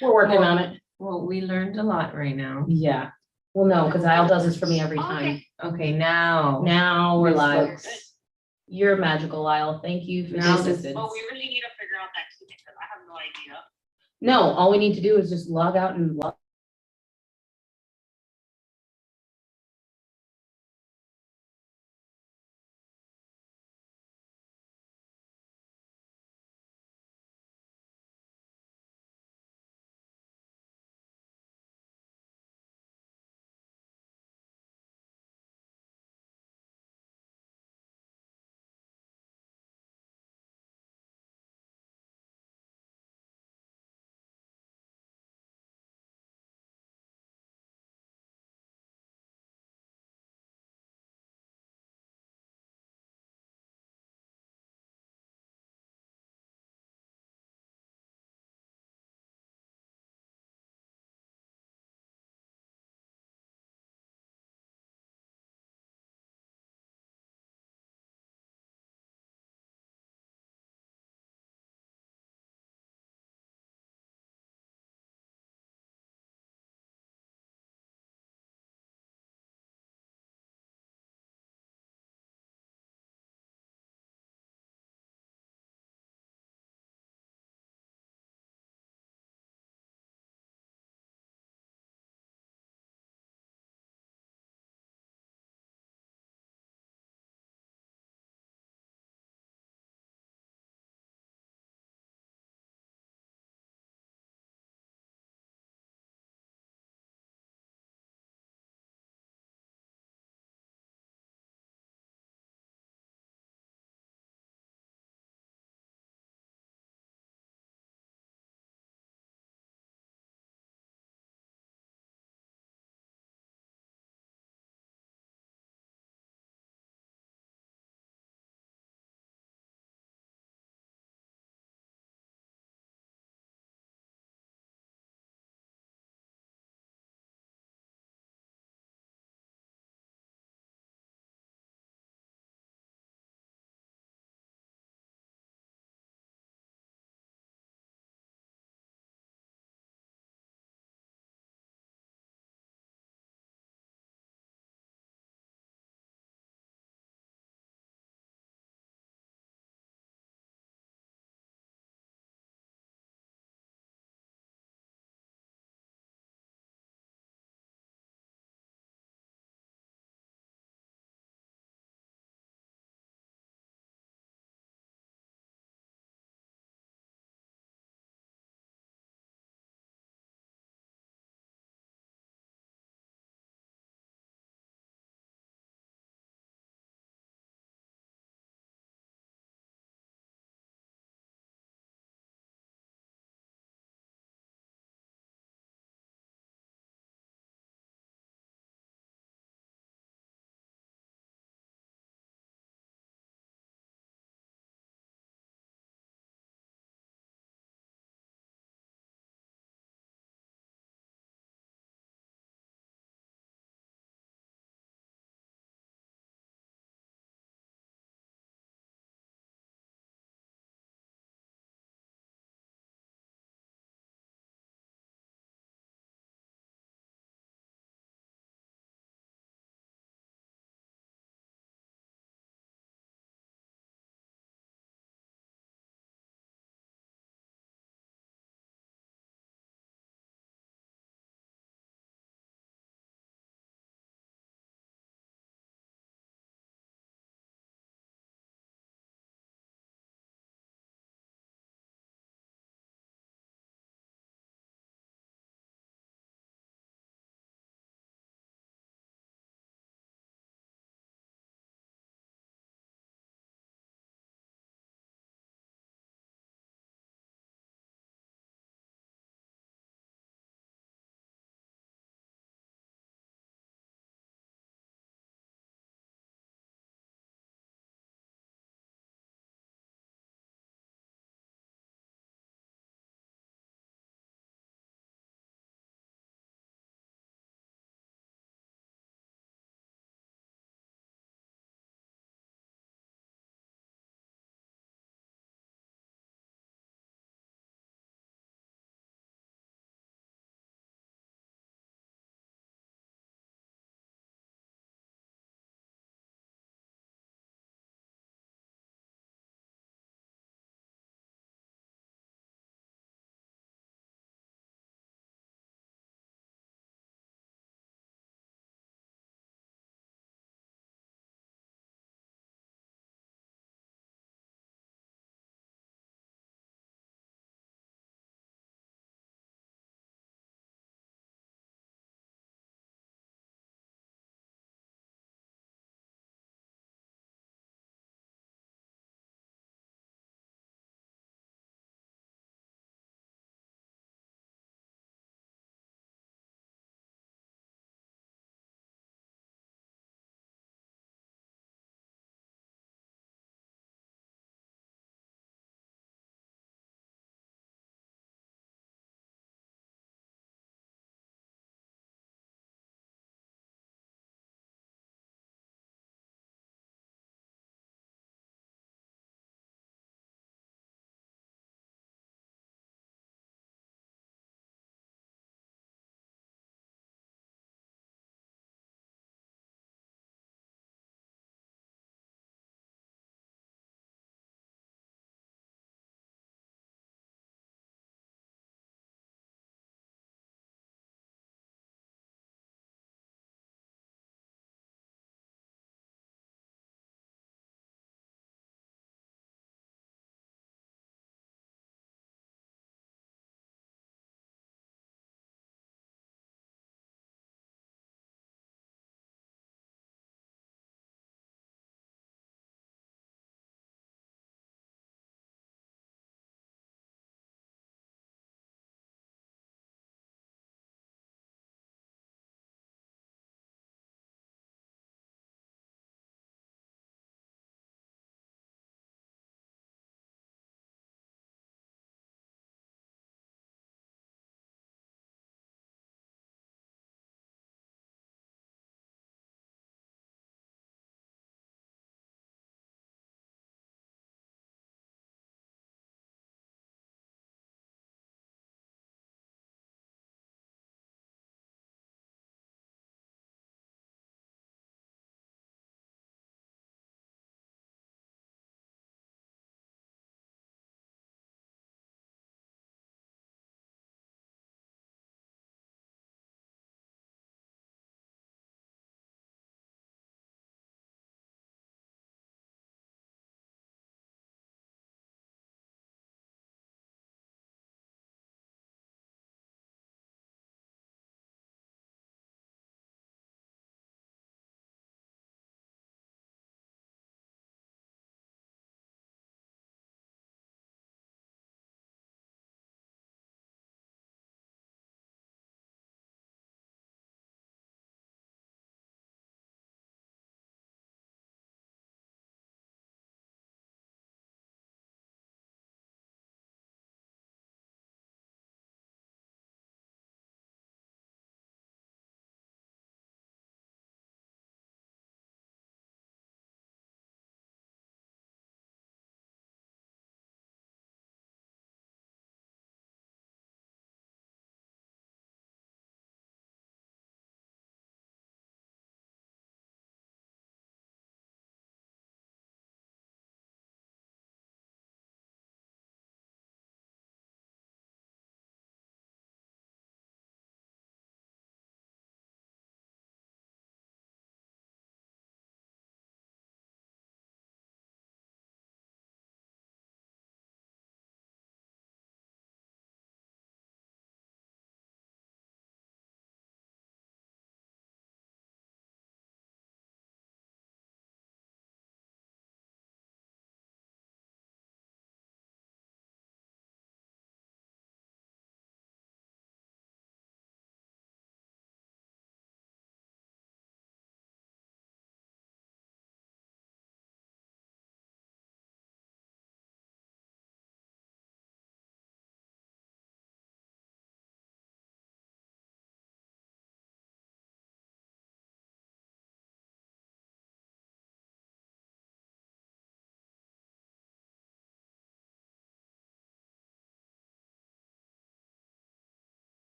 We're working on it. Well, we learned a lot right now. Yeah. Well, no, because Al does this for me every time. Okay, now. Now we're This live. looks- You're magical, Lyle. Thank you for Now the this- assistance. But we really need to figure out that key because I have no idea. No, all we need to do is just log out and log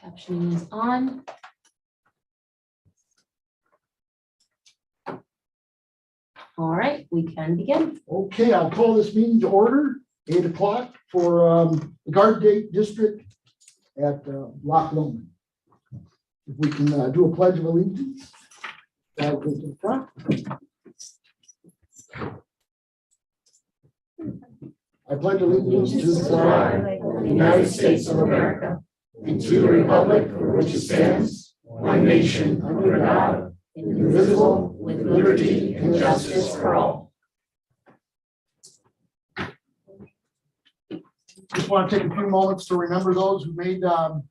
Captioning is on. All right, we can begin. Okay, I'll call this meeting to order, 8 o'clock for the Guard Gate District at Loch Lomond. If we can do a pledge of allegiance, that'll go to the front. I pledge allegiance to the flag of the United States of America and to the republic for which it stands, one nation under God, indivisible, with liberty and justice for all. Just want to take a few moments to remember those who made our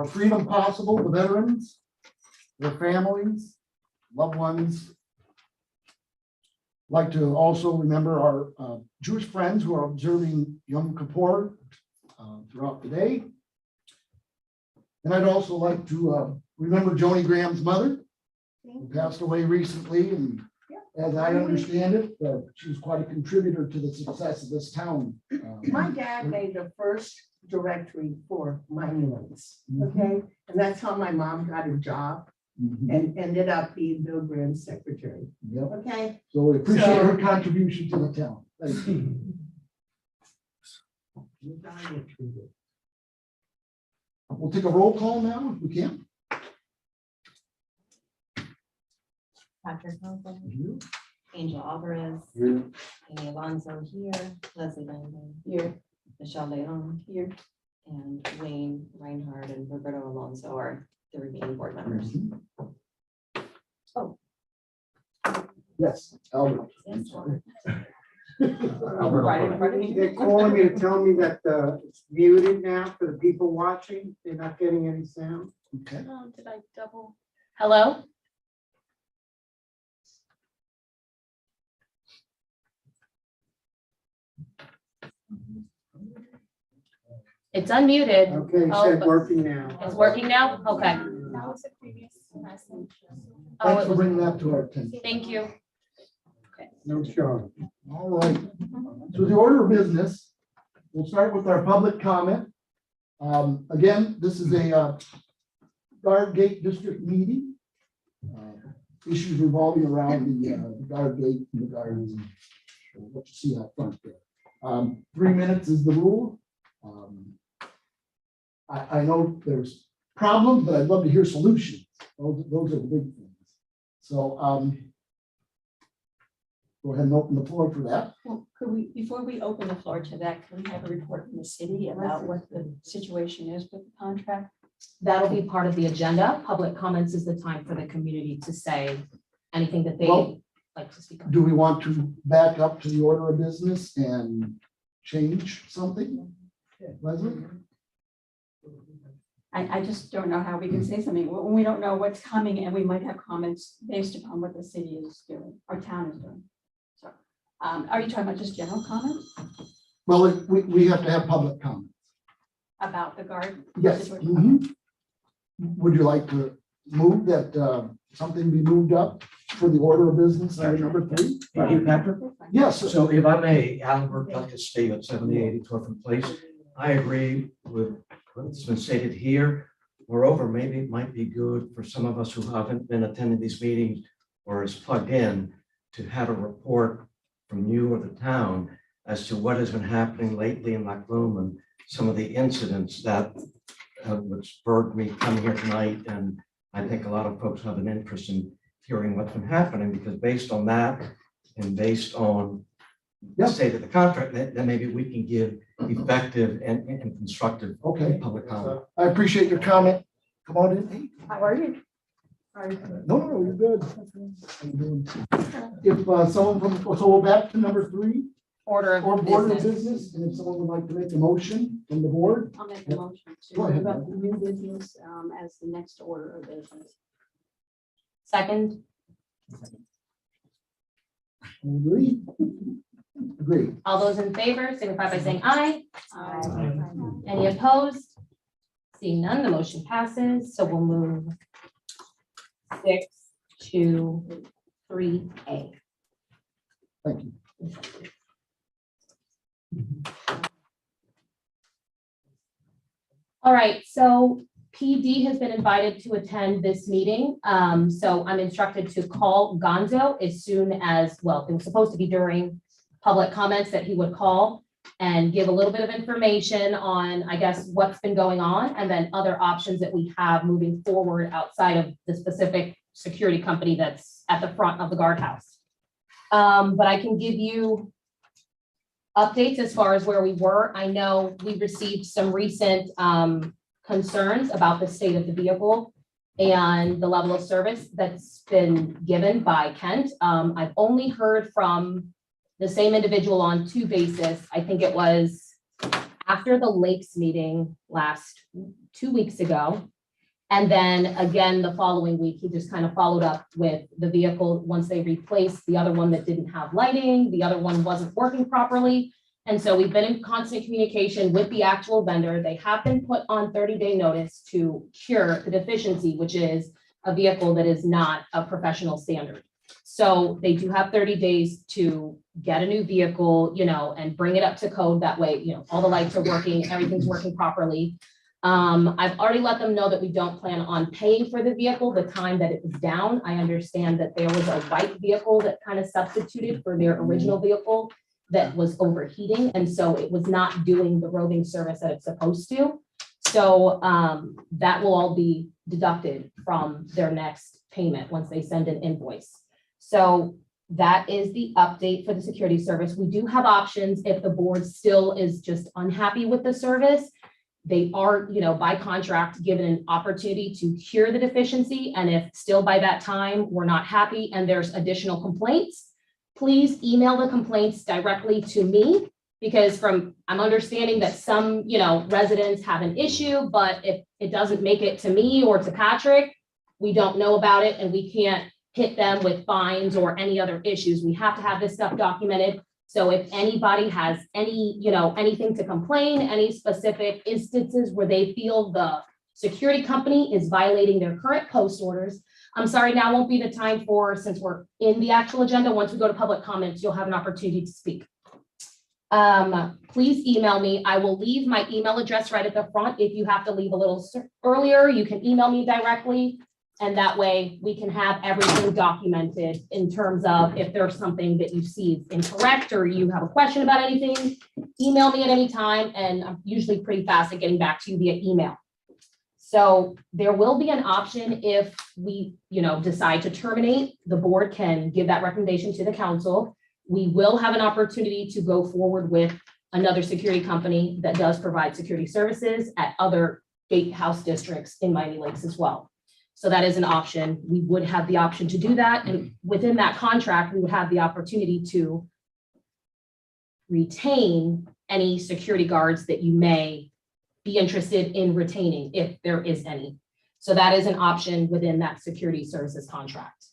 freedom possible, the veterans, their families, loved ones. Like to also remember our Jewish friends who are observing Yom Kippur throughout the day. And I'd also like to remember Joni Graham's mother, who passed away recently, and as I understand it, she was quite a contributor to the success of this town. My dad made the first directory for monuments, okay? And that's how my mom got a job and ended up being Bill Graham's secretary, Yep. okay? So we appreciate her contribution to the town. Thank you. We'll take a roll call now if we can. Patrick Nelson, Angel Alvarez, Here. Amy Alonso here, Leslie Langdon here, Michelle Leon here, and Wayne Reinhardt and Roberto Alonso are the remaining board members. Oh. Yes, Albert. Right in front of me. They're calling me to tell me that it's muted now for the people watching. They're not getting any sound. Okay. Did I double? Hello? It's unmuted. Okay, it Oh, said but- working now. It's working now? Okay. That was a previous message. Oh, Thanks it for was, bringing that to our attention. thank you. No showing. All right. So the order of business, we'll start with our public comment. Again, this is a Guard Gate District meeting. Issues revolving around the Guard Gate and the gardens and what you see out front there. 3 minutes is the rule. I know there's problems, but I'd love to hear solutions. Those are the big things. So go ahead and open the floor for that. Well, could we, before we open the floor to that, can we have a report from the city about what the situation is with the contract? That'll be part of the agenda. Public comments is the time for the community to say anything that they Well, like to speak on. do we want to back up to the order of business and change something? Leslie? I just don't know how we can say something when we don't know what's coming, and we might have comments based upon what the city is doing, our town is doing. So, are you talking about just general comments Well, we have to have public comments. about the guard? Yes. situation? Would you like to move that something be moved up for the order of business, item number 3? Thank you, Patrick. That's fine. Yes, So if I may, Albert Douglas Steve at 7080 Torfin Place. I agree with what's been stated here. Moreover, maybe it might be good for some of us who haven't been attending these meetings or is plugged in to have a report from you or the town as to what has been happening lately in Loch Lomond, some of the incidents that which spurred me coming here tonight. And I think a lot of folks have an interest in hearing what's been happening, because based on that and based on the state of the contract, then maybe we can give effective and constructive okay. public comment. I appreciate your comment. Come on in. How are you? No, you're good. How you doing? If someone from, so we're back to number 3, Order of or board of business. business, and if someone would like to make a motion from the board. I'll make a motion Go to ahead, move up the new business as the next order of business. Second, Agree? Agree. all those in favor signify by saying aye. Aye. Any opposed? Seeing none, the motion passes. So we'll move 6 to 3A. Thank you. All right, so PD has been invited to attend this meeting. So I'm instructed to call Gonzo as soon as, well, it was supposed to be during public comments that he would call and give a little bit of information on, I guess, what's been going on, and then other options that we have moving forward outside of the specific security company that's at the front of the guardhouse. But I can give you updates as far as where we were. I know we received some recent concerns about the state of the vehicle and the level of service that's been given by Kent. I've only heard from the same individual on 2 bases. I think it was after the Lakes meeting last 2 weeks ago. And then again, the following week, he just kind of followed up with the vehicle once they replaced the other one that didn't have lighting, the other one wasn't working properly. And so we've been in constant communication with the actual vendor. They have been put on 30-day notice to cure the deficiency, which is a vehicle that is not a professional standard. So they do have 30 days to get a new vehicle, and bring it up to code. That way, all the lights are working, everything's working properly. I've already let them know that we don't plan on paying for the vehicle the time that it was down. I understand that there was a white vehicle that kind of substituted for their original vehicle that was overheating, and so it was not doing the roving service that it's supposed to. So that will all be deducted from their next payment once they send an invoice. So that is the update for the security service. We do have options if the board still is just unhappy with the service. They are, by contract, given an opportunity to cure the deficiency. And if still by that time we're not happy and there's additional complaints, please email the complaints directly to me, because I'm understanding that some, residents have an issue, but if it doesn't make it to me or to Patrick, we don't know about it and we can't hit them with fines or any other issues. We have to have this stuff documented. So if anybody has any, anything to complain, any specific instances where they feel the security company is violating their current post orders, I'm sorry, now won't be the time since we're in the actual agenda. Once we go to public comments, you'll have an opportunity to speak. Please email me. I will leave my email address right at the front. If you have to leave a little earlier, you can email me directly. And that way we can have everything documented in terms of if there's something that you see is incorrect or you have a question about anything, email me at any time. And I'm usually pretty fast at getting back to you via email. So there will be an option if we, decide to terminate, the board can give that recommendation to the council. We will have an opportunity to go forward with another security company that does provide security services at other gatehouse districts in Miami Lakes as well. So that is an option. We would have the option to do that. And within that contract, we would have the opportunity to retain any security guards that you may be interested in retaining, if there is any. So that is an option within that security services contract.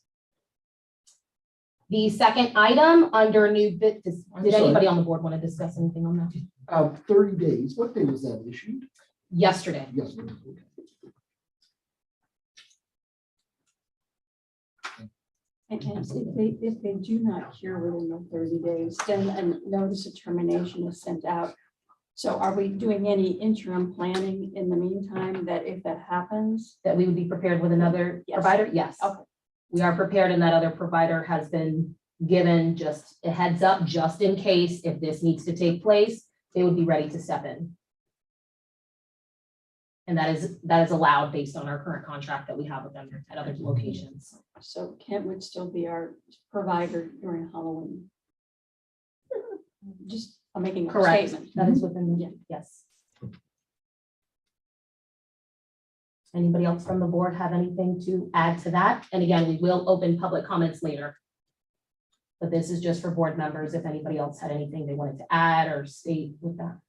The second item under new business, did anybody on the board want to discuss anything on that? 30 days. What day was that issued? Yesterday. Yes. And if they do not cure within the 30 days, then a notice of termination is sent out. So are we doing any interim planning in the meantime that if that happens? That we would be prepared with another Yes. provider? Yes. Okay. We are prepared, and that other provider has been given just a heads up, just in case if this needs to take place, they would be ready to step in. And that is allowed based on our current contract that we have with them at other locations. So Kent would still be our provider during Halloween. Just I'm making a Correct. statement. That is within, Yeah. yes. Anybody else from the board have anything to add to that? And again, we will open public comments later. But this is just for board members. If anybody else had anything they wanted to add or state with that.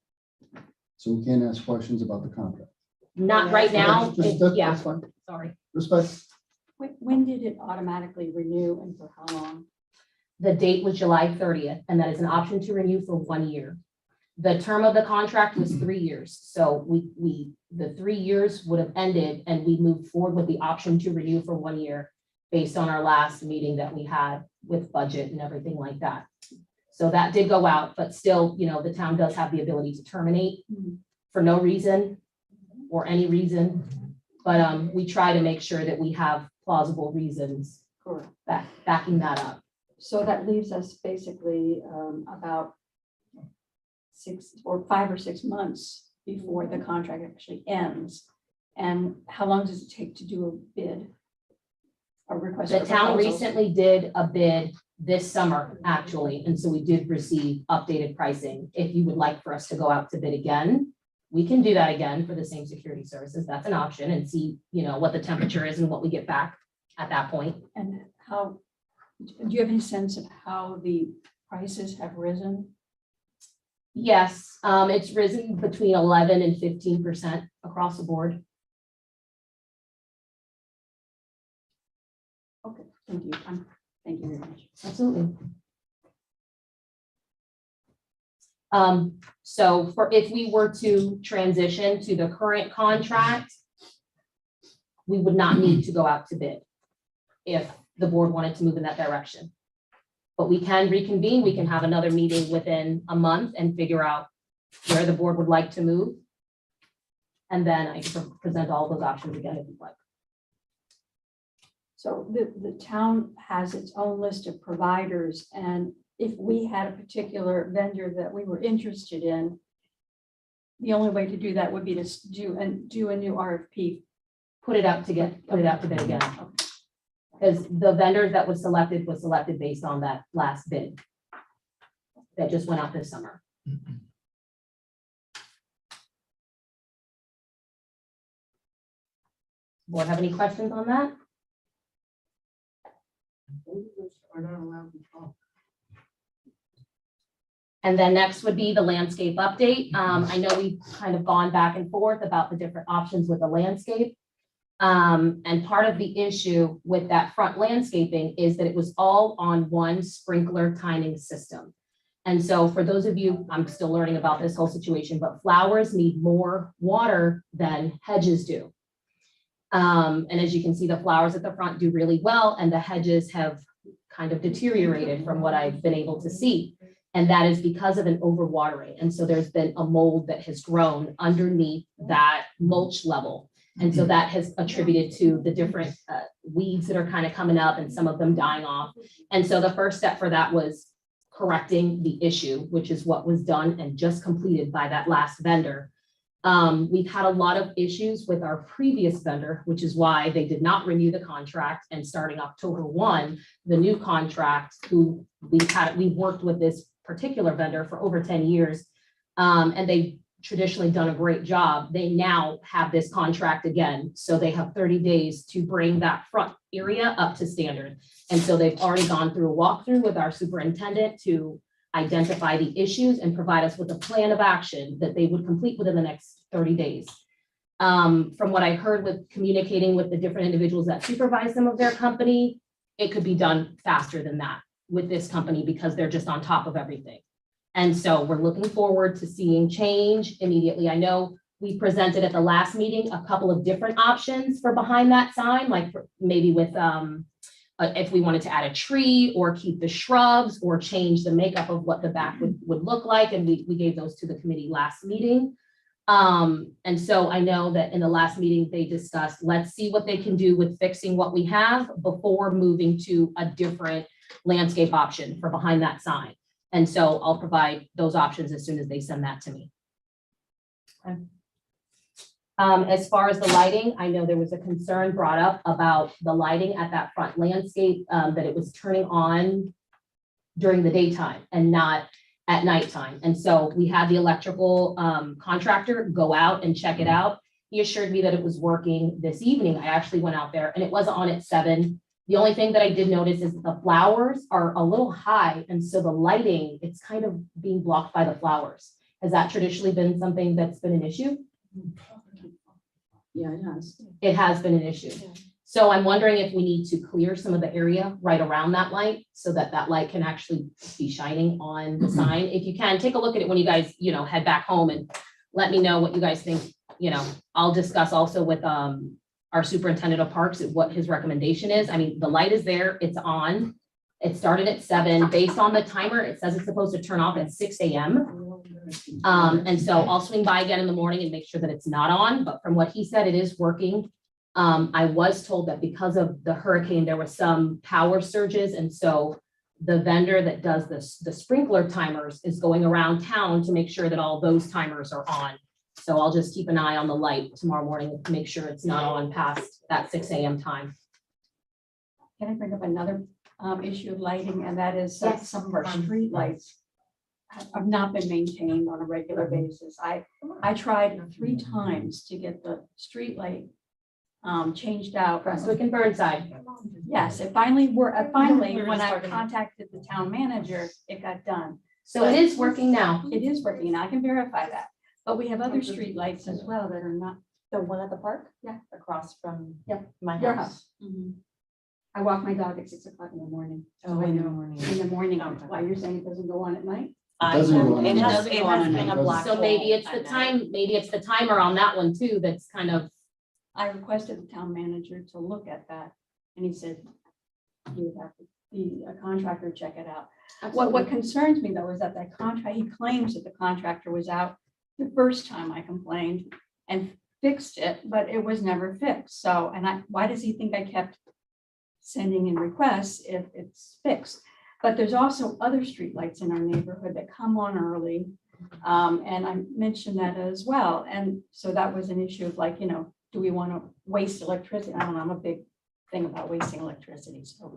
So we can't ask questions about the contract. Not right now. Yeah, That's fine. sorry. Respect. When did it automatically renew and for how long? The date was July 30th, and that is an option to renew for 1 year. The term of the contract was 3 years. So the 3 years would have ended and we moved forward with the option to renew for 1 year based on our last meeting that we had with budget and everything like that. So that did go out, but still, the town does have the ability to terminate for no reason. or any reason. But we try to make sure that we have plausible reasons Correct. backing that up. So that leaves us basically about 5 or 6 months before the contract actually ends. And how long does it take to do a bid? A request The for town proposals? recently did a bid this summer, actually, and so we did receive updated pricing. If you would like for us to go out to bid again, we can do that again for the same security services. That's an option, and see, what the temperature is and what we get back at that point. And how, do you have any sense of how the prices have risen? Yes, it's risen between 11 and 15% across the board. Okay, thank you. Thank you very much. Absolutely. So if we were to transition to the current contract, we would not need to go out to bid if the board wanted to move in that direction. But we can reconvene, we can have another meeting within a month and figure out where the board would like to move. And then I can present all those options again if you'd like. So the town has its own list of providers, and if we had a particular vendor that we were interested in, the only way to do that would be to do a new RFP. Put it out to bid again. Because the vendor that was selected based on that last bid that just went out this summer. Board have any questions on that? Are not allowed to talk. And then next would be the landscape update. I know we've kind of gone back and forth about the different options with the landscape. And part of the issue with that front landscaping is that it was all on one sprinkler timing system. And so for those of you, I'm still learning about this whole situation, but flowers need more water than hedges do. And as you can see, the flowers at the front do really well, and the hedges have kind of deteriorated from what I've been able to see. And that is because of an overwatering. And so there's been a mold that has grown underneath that mulch level. And so that has attributed to the different weeds that are kind of coming up and some of them dying off. And so the first step for that was correcting the issue, which is what was done and just completed by that last vendor. We've had a lot of issues with our previous vendor, which is why they did not renew the contract. And starting October 1, the new contract, who we've worked with this particular vendor for over 10 years, and they've traditionally done a great job. They now have this contract again. So they have 30 days to bring that front area up to standard. And so they've already gone through a walkthrough with our superintendent to identify the issues and provide us with a plan of action that they would complete within the next 30 days. From what I heard with communicating with the different individuals that supervise some of their company, it could be done faster than that with this company because they're just on top of everything. And so we're looking forward to seeing change immediately. I know we presented at the last meeting a couple of different options for behind that sign, like maybe with if we wanted to add a tree or keep the shrubs or change the makeup of what the back would look like. And we gave those to the committee last meeting. And so I know that in the last meeting, they discussed, let's see what they can do with fixing what we have before moving to a different landscape option for behind that sign. And so I'll provide those options as soon as they send that to me. Okay. As far as the lighting, I know there was a concern brought up about the lighting at that front landscape, that it was turning on during the daytime and not at nighttime. And so we had the electrical contractor go out and check it out. He assured me that it was working this evening. I actually went out there and it wasn't on at 7. The only thing that I did notice is the flowers are a little high. And so the lighting, it's kind of being blocked by the flowers. Has that traditionally been something that's been an issue? Yeah, it has. It has been an issue. Yeah. So I'm wondering if we need to clear some of the area right around that light so that that light can actually be shining on the sign. If you can, take a look at it when you guys, head back home and let me know what you guys think. I'll discuss also with our superintendent of parks what his recommendation is. I mean, the light is there, it's on. It started at 7. Based on the timer, it says it's supposed to turn off at 6 a.m. And so I'll swing by again in the morning and make sure that it's not on, but from what he said, it is working. I was told that because of the hurricane, there was some power surges, and so the vendor that does the sprinkler timers is going around town to make sure that all those timers are on. So I'll just keep an eye on the light tomorrow morning to make sure it's not on past that 6 a.m. time. Can I bring up another issue of lighting, and that is that Yes. some of our street lights have not been maintained on a regular basis. I tried 3 times to get the street light changed out. Prestwick and Burnside. Yes, it finally when I contacted the town manager, it got done. So it is working now. It is working, and I can verify that. But we have other street lights as well that are not. The one at the park? Yeah. Across from Yep. my Your house. I walk my dog at 6 o'clock in the morning. Oh, in the morning. In the morning, Okay. why you're saying it doesn't go on at night? doesn't go on It at has, night. it has been a black So maybe hole it's the at night. time, maybe it's the timer on that one too, that's kind of, I requested the town manager to look at that, and he said he would have a contractor check it out. What concerns me though is that he claims that the contractor was out the first time I complained and fixed it, but it was never fixed. So, why does he think I kept sending in requests if it's fixed? But there's also other streetlights in our neighborhood that come on early. And I mentioned that as well. And so that was an issue of like, do we want to waste electricity? I don't know, I'm a big thing about wasting electricity. So,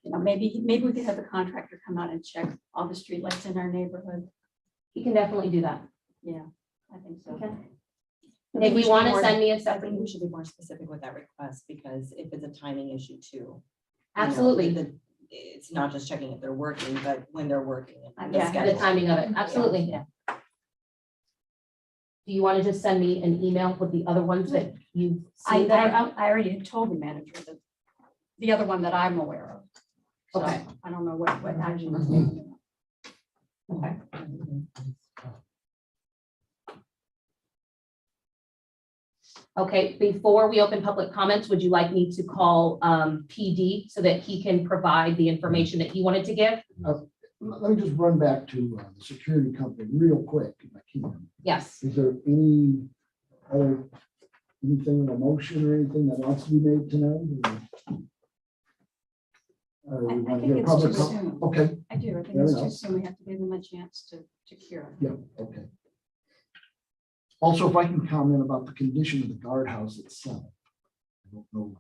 maybe we could have the contractor come out and check all the streetlights in our neighborhood. you can definitely do that. Yeah, I think so. Okay. I think If we you should want be to more- send me a I separate, think we should be more specific with that request, because if it's a timing issue too. you know, absolutely, It's not just checking if they're working, but when they're working. and Yeah, the the schedule. timing of it, absolutely. Yeah. Do you want to just send me an email with the other ones that you've I seen that are out? already had told the manager that the other one that I'm aware of. So Okay. I don't know what action was taken. Okay. Okay, before we open public comments, would you like me to call PD so that he can provide the information that he wanted to give? Let me just run back to the security company real quick if I can. Yes. Is there anything in a motion or anything that wants to be made tonight? Or we I want to think hear it's public too com- soon. Okay, I do, I think Fair it's enough. too soon. We have to give them a chance to cure it. yeah, okay. Also, if I can comment about the condition of the guardhouse itself. I don't know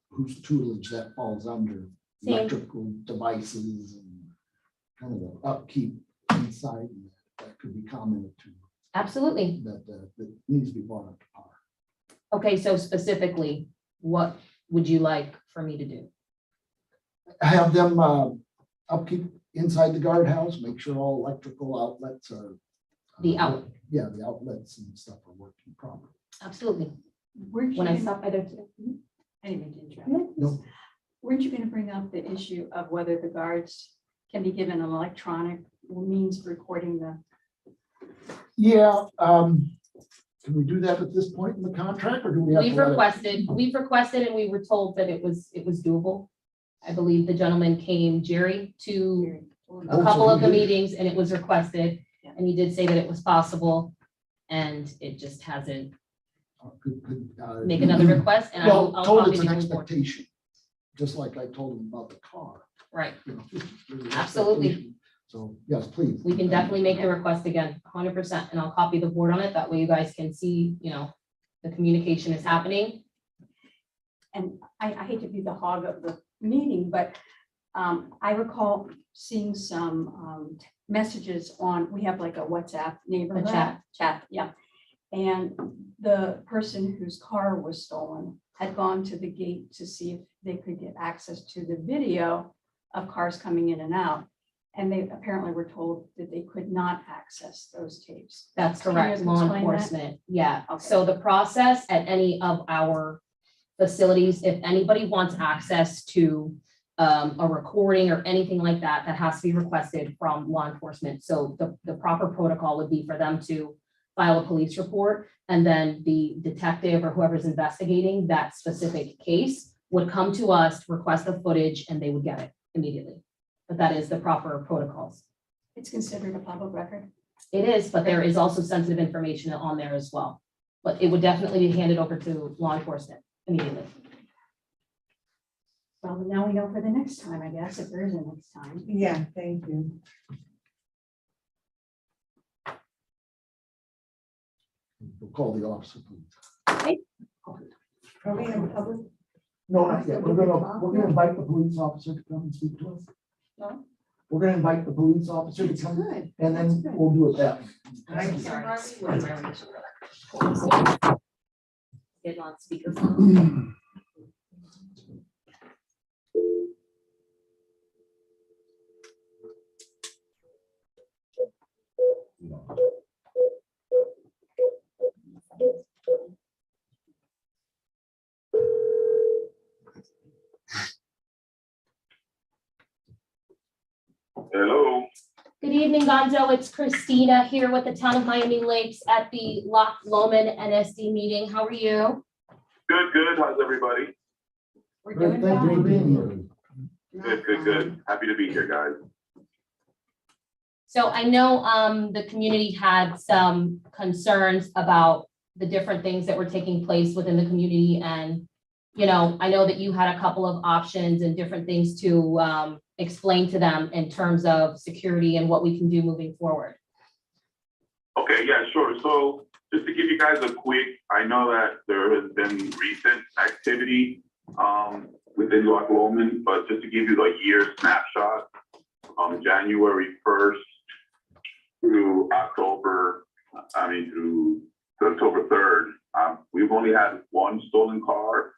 whose tutelage that falls under, Same. electrical devices and kind of the upkeep inside, and that could be commented to, Absolutely. that needs to be brought up to par. Okay, so specifically, what would you like for me to do? Have them upkeep inside the guardhouse, make sure all electrical outlets are. The out, Yeah, the outlets and stuff are working properly. absolutely. Weren't you When I gonna- stop by there too. I didn't mean to interrupt. No. Weren't you going to bring up the issue of whether the guards can be given an electronic means of recording the? Yeah, can we do that at this point in the contract, or do we have? to We've let it- requested and we were told that it was doable. I believe the gentleman came, Jerry, to Oh, a so couple of he the did- meetings and it was requested. And he did say that it was possible and it just hasn't make another request and Well, I'll told copy it's the an report. expectation, just like I told him about the car. Right. you know, there's an Absolutely. expectation. So, yes, please. We can definitely make the request again, 100%, and I'll copy the board on it. That way you guys can see, the communication is happening. And I hate to be the hog of the meeting, but I recall seeing some messages on, we have like a WhatsApp neighborhood. Chat, yeah. And the person whose car was stolen had gone to the gate to see if they could get access to the video of cars coming in and out. And they apparently were told that they could not access those tapes. That's Can you correct, law explain that? enforcement, yeah. Okay. So the process at any of our facilities, if anybody wants access to a recording or anything like that, that has to be requested from law enforcement. So the proper protocol would be for them to file a police report, and then the detective or whoever's investigating that specific case would come to us, request the footage, and they would get it immediately. But that is the proper protocols. It's considered a public record. it is, but there is also sensitive information on there as well. But it would definitely be handed over to law enforcement immediately. Well, now we know for the next time, I guess, if there is a next time. Yeah, thank you. We'll call the officer, please. Are we in public? No, not yet. We're gonna invite the police officer to come and speak to us. No? We're gonna invite the police officer to come, Good. and then we'll do it that way. I'm Sorry. Get on speaker. Hello. Good evening, Gonzo. It's Christina here with the Town of Miami Lakes at the Loch Lomond NSD meeting. How are you? Good, good. How's everybody? We're Great, doing thank you for fine. being here. Good, good, good. Happy to be here, guys. So I know the community had some concerns about the different things that were taking place within the community. And, you know, I know that you had a couple of options and different things to explain to them in terms of security and what we can do moving forward. Okay, yeah, sure. So just to give you guys a quick, I know that there has been recent activity within Loch Lomond, but just to give you a year snapshot, January 1st through October 3rd, we've only had one stolen car,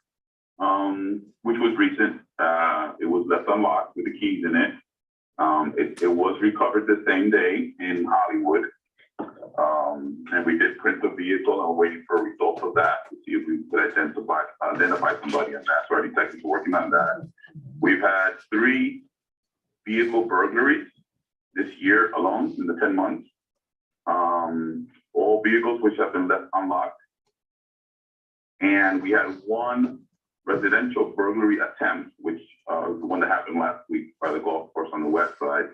which was recent. It was left unlocked with the keys in it. It was recovered the same day in Hollywood. And we did print the vehicle and we're waiting for results of that to see if we could identify somebody on that. So our detectives are working on that. We've had 3 vehicle burglaries this year alone in the 10 months. All vehicles which have been left unlocked. And we had 1 residential burglary attempt, which the one that happened last week by the golf course on the west side,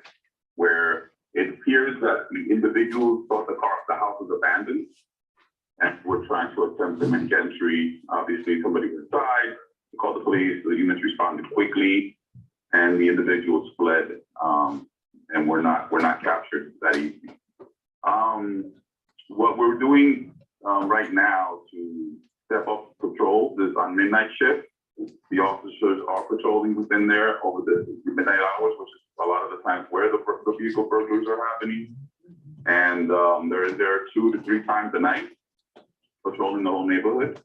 where it appears that the individuals thought the house was abandoned and were trying to attempt to make entry. Obviously, somebody was inside, we called the police, the units responded quickly, and the individuals fled and were not captured that evening. What we're doing right now to step up patrols is on midnight shift. The officers are patrolling within there over the midnight hours, which is a lot of the times where the vehicle burglaries are happening. And they're there 2 to 3 times a night, patrolling the whole neighborhood.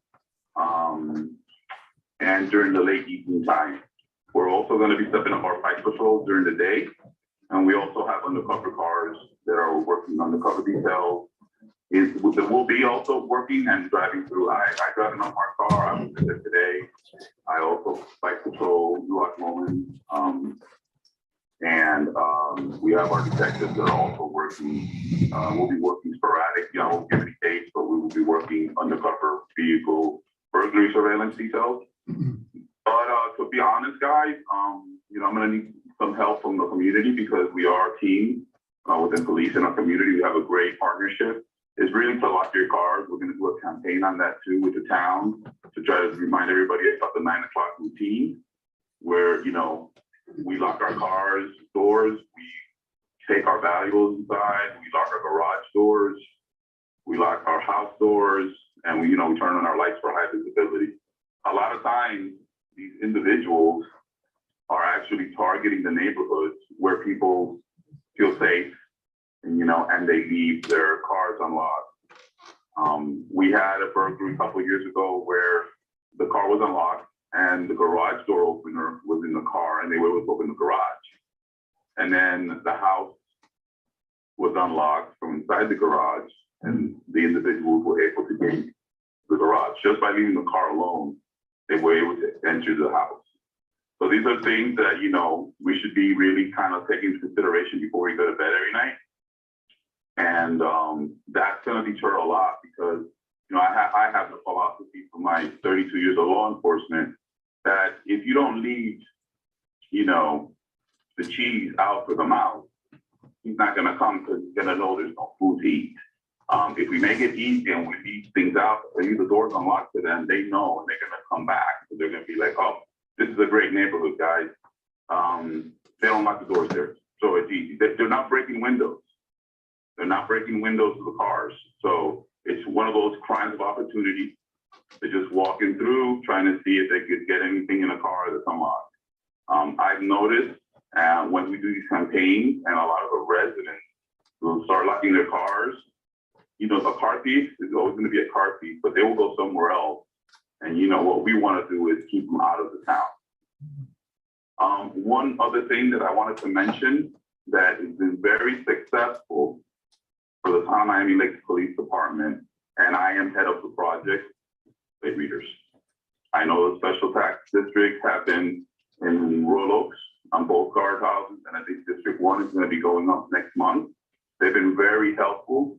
And during the late evening time, we're also going to be stepping up our bike patrols during the day. And we also have undercover cars that are working undercover details. We'll be also working and driving through. I drive an unmarked car. I was there today. I also bike patrol Loch Lomond. And we have our detectives that are also working. We'll be working sporadic. I won't give any dates, but we will be working undercover vehicle burglary surveillance details. But to be honest, guys, I'm going to need some help from the community because we are a team within police in our community. We have a great partnership. It's really to lock your cars. We're going to do a campaign on that too with the town to try to remind everybody about the 9 o'clock routine where, we lock our cars, doors, we take our valuables inside, we lock our garage doors, we lock our house doors, and we turn on our lights for high visibility. A lot of times, these individuals are actually targeting the neighborhoods where people feel safe, and they leave their cars unlocked. We had a burglary a couple of years ago where the car was unlocked and the garage door opener was in the car and they were able to open the garage. And then the house was unlocked from inside the garage and the individuals were able to get the garage. Just by leaving the car alone, they were able to enter the house. So these are things that, we should be really kind of taking into consideration before we go to bed every night. And that's going to deter a lot because, I have the philosophy from my 32 years of law enforcement that if you don't leave, the cheese out for the mouse, not gonna come because he's gonna know there's no food to eat. If we make it easy and we leave things out, leave the doors unlocked to them, they know and they're gonna come back. So they're gonna be like, oh, this is a great neighborhood, guys. They don't lock the doors there, so it's easy. They're not breaking windows. They're not breaking windows of the cars. So it's one of those crimes of opportunity. They're just walking through, trying to see if they could get anything in a car that's unlocked. I've noticed when we do these campaigns and a lot of the residents will start locking their cars, you know, a car thief is always going to be a car thief, but they will go somewhere else. And you know, what we want to do is keep them out of the town. One other thing that I wanted to mention that has been very successful for the Town of Miami Lakes Police Department, and I am head of the project, plate readers. I know the special tax districts have been in Royal Oaks on both guardhouses, and I think District 1 is going to be going up next month. They've been very helpful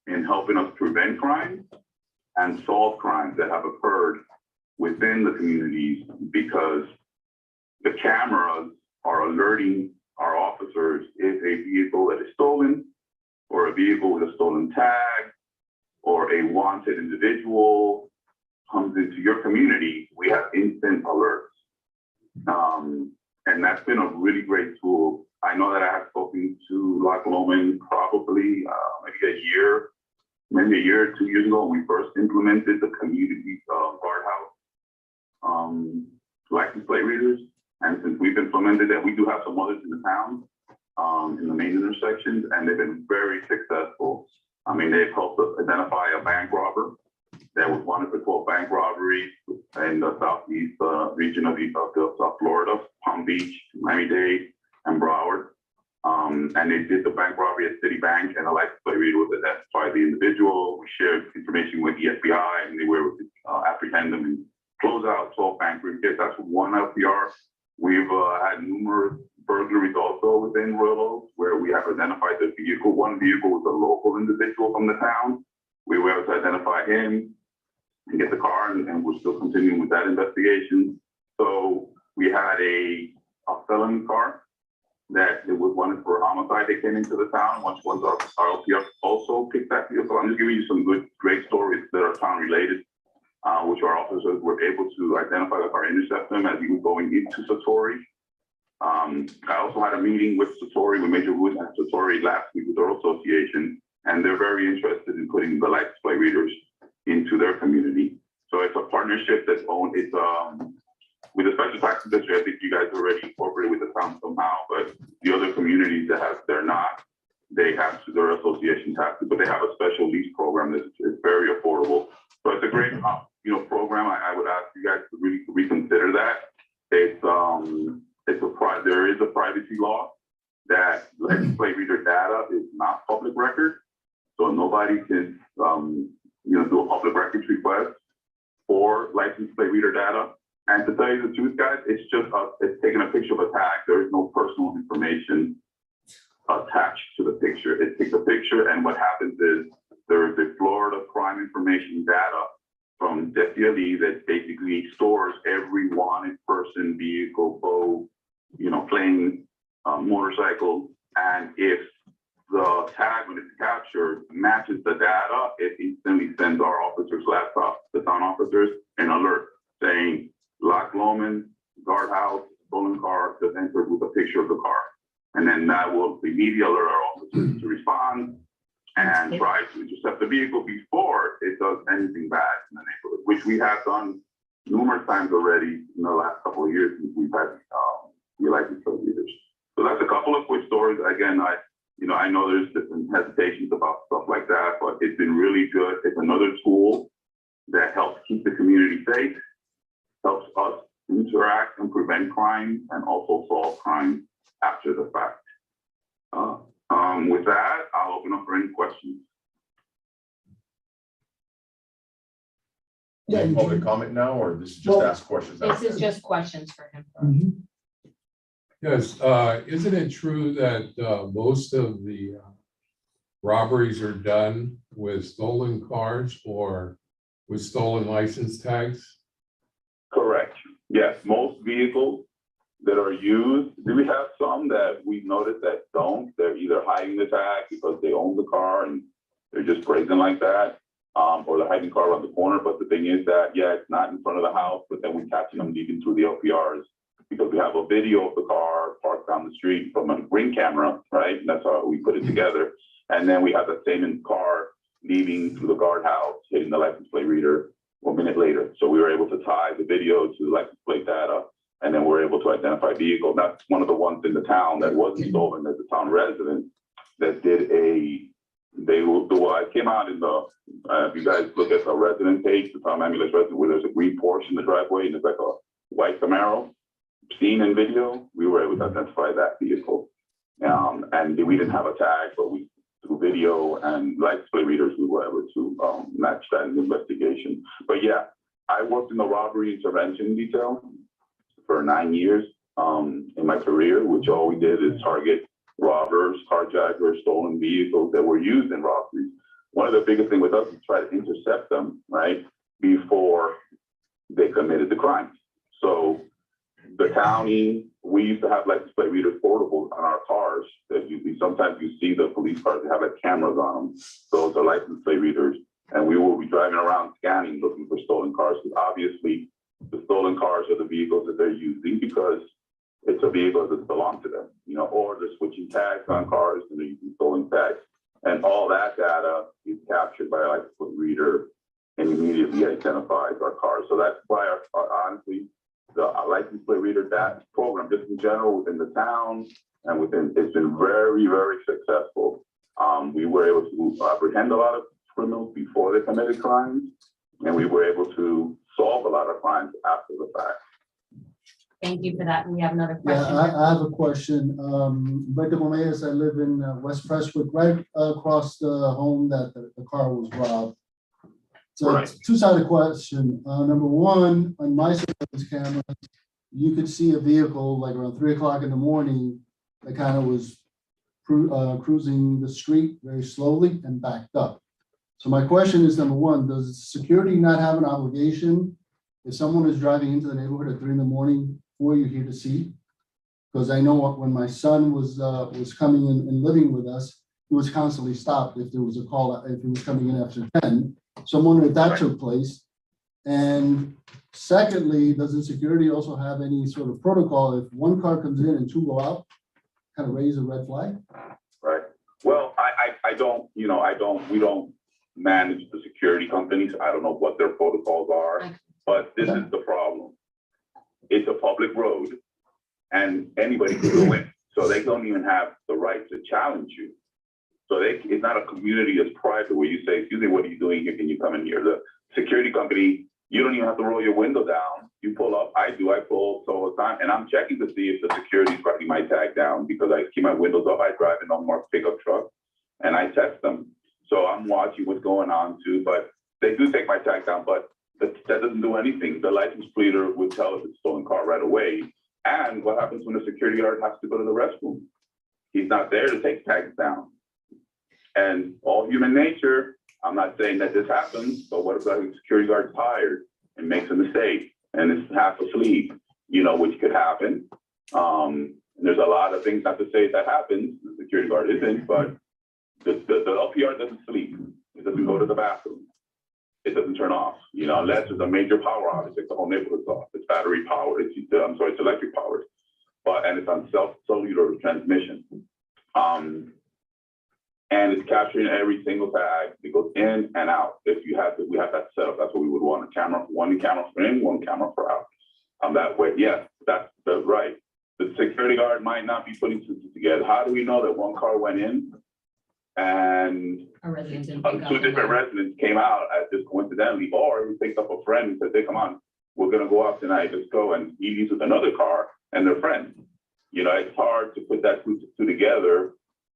in helping us prevent crimes and solve crimes that have occurred within the communities, because the cameras are alerting our officers if a vehicle that is stolen, or a vehicle with a stolen tag, or a wanted individual comes into your community. We have instant alerts. And that's been a really great tool. I know that I have spoken to Loch Lomond probably maybe a year or 2 years ago when we first implemented the community guardhouse license plate readers. And since we've implemented that, we do have some others in the town, in the main intersections, and they've been very successful. I mean, they've helped us identify a bank robber that was wanted for 12 bank robberies in the southeast region of South Florida, Palm Beach, Miami-Dade, and Broward. And they did the bank robbery at Citibank, and a license plate reader was identified the individual. We shared information with the FBI, and they were able to apprehend them and close out 12 bank briefcases. That's one LPR. We've had numerous burglaries also within Royal Oaks, where we have identified the vehicle. One vehicle was a local individual from the town. We were able to identify him and get the car, and we're still continuing with that investigation. So we had a felony car that it was wanted for homicide. They came into the town. Once our LPR also picked that vehicle. I'm just giving you some great stories that are town related, which our officers were able to identify the car, intercept them as he was going into Satori. I also had a meeting with Satori, with Major Wood and Satori last week with their association, and they're very interested in putting the license plate readers into their community. So it's a partnership that's owned, it's with the special tax district. I think you guys are already incorporated with the town somehow, but the other communities that have, they're not, they have to, their associations have to, but they have a special lease program that is very affordable. So it's a great, program. I would ask you guys to really reconsider that. There is a privacy law that license plate reader data is not public record, so nobody can, do a public records request for license plate reader data. And to tell you the truth, guys, it's just it's taking a picture of a tag. There is no personal information attached to the picture. It takes a picture, and what happens is there is a Florida crime information data from DFDLE that basically stores every wanted person, vehicle, boat, plane, motorcycle, and if the tag, when it's captured, matches the data, it instantly sends our officers' laptops, the town officers, an alert saying Loch Lomond, guardhouse, stolen car, just entered with a picture of the car. And then that will immediately alert our officers to respond and try to intercept the vehicle before it does anything bad in the neighborhood, which we have done numerous times already in the last couple of years since we've had license plate readers. So that's a couple of quick stories. Again, I know there's different hesitations about stuff like that, but it's been really good. It's another tool that helps keep the community safe, helps us interact and prevent crime, and also solve crime after the fact. With that, I'll open up for any questions. Yeah, Public comment now, or this is just ask questions? This is just questions for him. Mhm. Yes, isn't it true that most of the robberies are done with stolen cars or with stolen license tags? Correct. Yes, most vehicles that are used. Do we have some that we noticed that don't? They're either hiding the tag because they own the car and they're just brazen like that, or they're hiding the car around the corner. But the thing is that, yeah, it's not in front of the house, but then we catch them leaving through the LPRs because we have a video of the car parked down the street from a ring camera, right? And that's how we put it together. And then we have the same car leaving through the guardhouse, hitting the license plate reader 1 minute later. So we were able to tie the video to the license plate data, and then we're able to identify vehicle. That's one of the ones in the town that wasn't stolen, as a town resident that did I came out in the, if you guys look at the resident page, the town ambulance resident, where there's a green Porsche in the driveway and it's like a white Camaro, seen in video, we were able to identify that vehicle. And we didn't have a tag, but we, through video and license plate readers, we were able to match that in the investigation. But yeah, I worked in the robbery intervention detail for 9 years in my career, which all we did is target robbers, carjackers, stolen vehicles that were used in robberies. One of the biggest things with us is try to intercept them, right, before they committed the crime. So the county, we used to have license plate readers portables on our cars that sometimes you see the police cars that have like cameras on them. Those are license plate readers. And we will be driving around scanning, looking for stolen cars. Because obviously the stolen cars are the vehicles that they're using because it's a vehicle that belongs to them, you know, or they're switching tags on cars and they're using stolen tags. And all that data is captured by a license plate reader and immediately identifies our cars. So that's why honestly, the license plate reader, that program, just in general within the town and within, it's been very, very successful. We were able to apprehend a lot of criminals before they committed crimes, and we were able to solve a lot of crimes after the fact. Thank you for that. And we have another Yeah, question. I have a question. Beto Gomez, I live in West Prestwick, right across the home that the car was robbed. So Right. it's a two-sided question. Number one, on my surveillance camera, you could see a vehicle like around 3 o'clock in the morning that kind of was cruising the street very slowly and backed up. So my question is, number one, does security not have an obligation if someone is driving into the neighborhood at 3 in the morning for you here to see? Because I know when my son was coming in and living with us, he was constantly stopped if there was a call, if he was coming in after 10. So I'm wondering if that took place. And secondly, doesn't security also have any sort of protocol if one car comes in and 2 go out, kind of raise a red flag? Right. Well, I don't, you know, we don't manage the security companies. I don't know what their protocols are, but this is the problem. It's a public road and anybody can go in. So they don't even have the right to challenge you. So it's not a community as private where you say, excuse me, what are you doing here? Can you come in here? The security company, you don't even have to roll your window down. You pull up, I pull up all the time. And I'm checking to see if the security is writing my tag down because I keep my windows up. I drive an unmarked pickup truck and I test them. So I'm watching what's going on too, but they do take my tag down, but that doesn't do anything. The license pleader would tell us it's a stolen car right away. And what happens when the security guard has to go to the restroom? He's not there to take tags down. And all human nature, I'm not saying that this happens, but what if the security guard's tired and makes a mistake and is half asleep, you know, which could happen. And there's a lot of things, not to say that happens, the security guard isn't, but the LPR doesn't sleep. It doesn't go to the bathroom. It doesn't turn off, you know, unless there's a major power outage, like the whole neighborhood's off. It's battery powered, it's electric powered, and it's on cellular transmission. And it's capturing every single tag. It goes in and out. If you have we have that set up. That's what we would want, a camera, one camera for in, one camera for out. That way, yes, that's right. The security guard might not be putting two together. How do we know that one car went in and A resident didn't pick up 2 different residents came out just coincidentally, or he picked up a friend and said, hey, come on, we're gonna go out tonight, let's go. And he leaves with another car and they're friends. You know, it's hard to put that two together.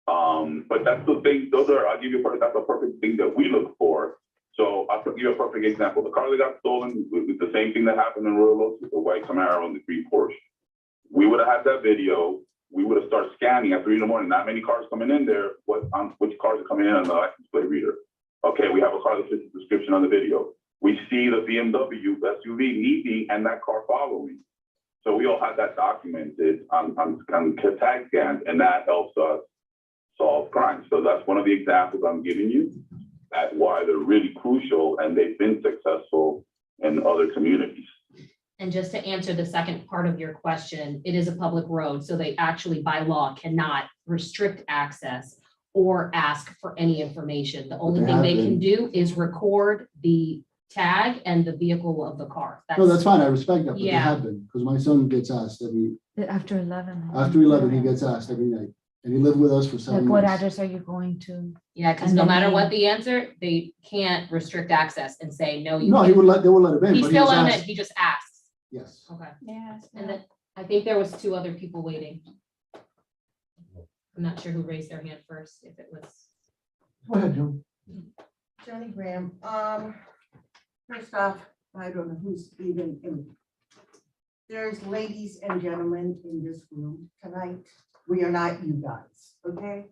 But that's the thing, I'll give you that's a perfect thing that we look for. So I'll give you a perfect example. The car that got stolen with the same thing that happened in rural Loch with the white Camaro and the green Porsche. We would have had that video. We would have started scanning at 3 in the morning. Not many cars coming in there. Which cars are coming in on the license plate reader? Okay, we have a car that fits the description on the video. We see the BMW SUV leaving and that car following. So we all had that documented on tag scans, and that helps us solve crimes. So that's one of the examples I'm giving you at why they're really crucial, and they've been successful in other communities. And just to answer the second part of your question, it is a public road, so they actually by law cannot restrict access or ask for any information. The only thing they can do is record the tag and the vehicle of the car. No, that's fine. I respect that, but they Yeah. have been, because my son gets asked After 11. after 11, he gets asked every night. And he lived with us for 7 Like, what months. address are you going to? Yeah, because And no then matter they- what the answer, they can't restrict access and say, no, you No, can't. they will let him in, He's but he still was on it, asked. he just asks. Yes. Okay, Yes. and then I think there was 2 other people waiting. I'm not sure who raised their hand first, if it was. Go ahead, Joe. Johnny Graham, first off, I don't know who's even in. There's ladies and gentlemen in this room tonight. We are not you guys, okay?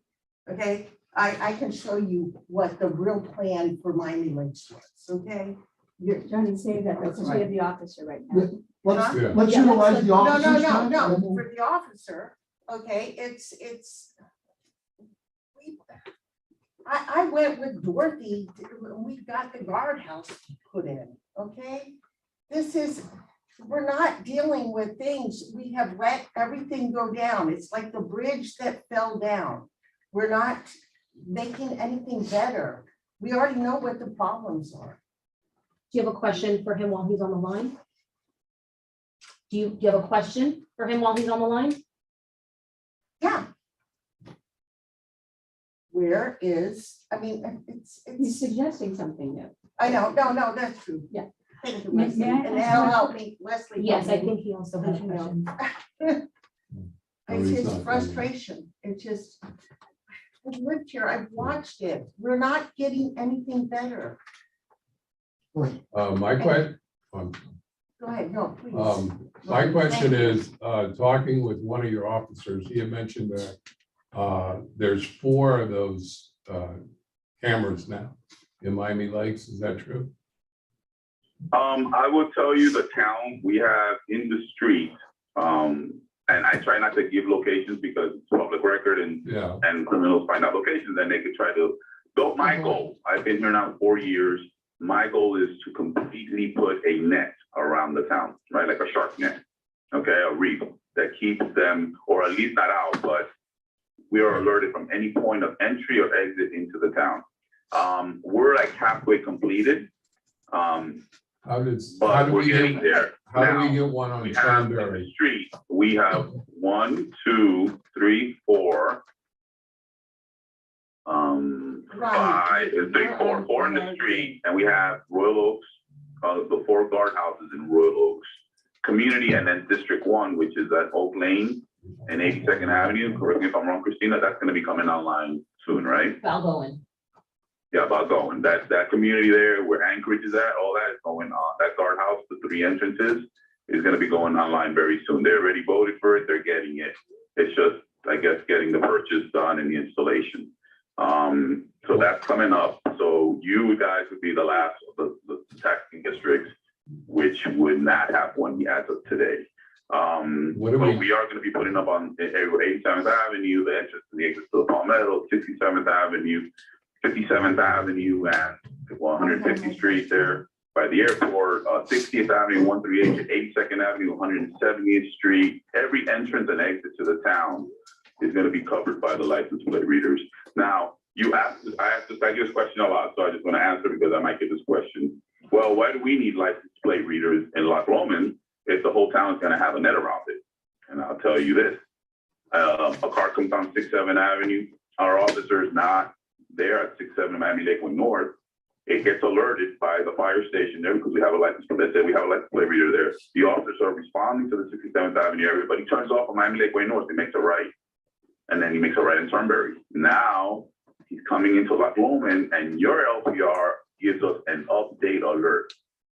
Okay, I can show you what the real plan for Miami Lakes was, okay? You're, Johnny, say that because we have the officer right now. Let's, Yeah. let's Yeah, utilize let's- the no, officers. no, time, no, and then we'll- for the officer, okay, I went with Dorothy, when we got the guardhouse put in, okay? This is, we're not dealing with things, we have let everything go down, it's like the bridge that fell down. We're not making anything better, we already know what the problems are. Do you have a question for him while he's on the line? Do you have a question for him while he's on the line? Yeah. Where is, I mean, He's it's, suggesting something new. I know, no, that's true. Yeah. Thank you, May- Leslie, may I and ask that'll one- help me, Leslie. Yes, I help me. think he also has a question. No, It's he's his not done frustration, it's just, I've lived here, I've watched it, we're not getting anything better. My question, Go ahead, no, please. my question is, talking with one of your officers, he had mentioned that there's 4 of those cameras now in Miami Lakes. Is that true? I will tell you the town we have in the street, and I try not to give locations because it's public record Yeah. and criminals find out locations and they could try to, so my goal, I've been here now 4 years. My goal is to completely put a net around the town, right? Like a shark net, okay, a reef that keeps them, or at least not out, but we are alerted from any point of entry or exit into the town. We're like halfway completed. How did But we're we getting get, there. how do we Now, get one on we have in the Cranberry? street, we have 1, 2, 3, 4. Right. 5, 6, 4 in the street, and we have Royal Oaks, the 4 guardhouses in Royal Oaks. Community, and then District 1, which is at Oak Lane and 82nd Avenue, correct me if I'm wrong, Christina, that's gonna be coming online soon, right? Balgoin. Yeah, about going, that community there where Anchorage is at, all that is going on, that guardhouse, the 3 entrances is gonna be going online very soon. They already voted for it, they're getting it. It's just, I guess, getting the purchase done and the installation. So that's coming up. So you guys would be the last of the taxing districts, which would not have one as of today. What do But we- we are gonna be putting up on 87th Avenue, the entrance to the exit to the Palmetto, 67th Avenue, 57th Avenue, and 150th Street there by the airport, 60th Avenue, 138, 82nd Avenue, 170th Street. Every entrance and exit to the town is gonna be covered by the license plate readers. Now, you asked, I get this question a lot, so I just want to answer because I might get this question. Well, why do we need license plate readers in Loch Lomond if the whole town is going to have a net around it? And I'll tell you this, a car comes on 6-7 Avenue, our officer is not there at 6-7 Miami Lakeway North. It gets alerted by the fire station there because we have a license plate, we have a license plate reader there. The officers are responding to the 67th Avenue area, but he turns off on Miami Lakeway North, he makes a right. And then he makes a right in Turnberry. Now, he's coming into Loch Lomond and your LPR gives us an update alert.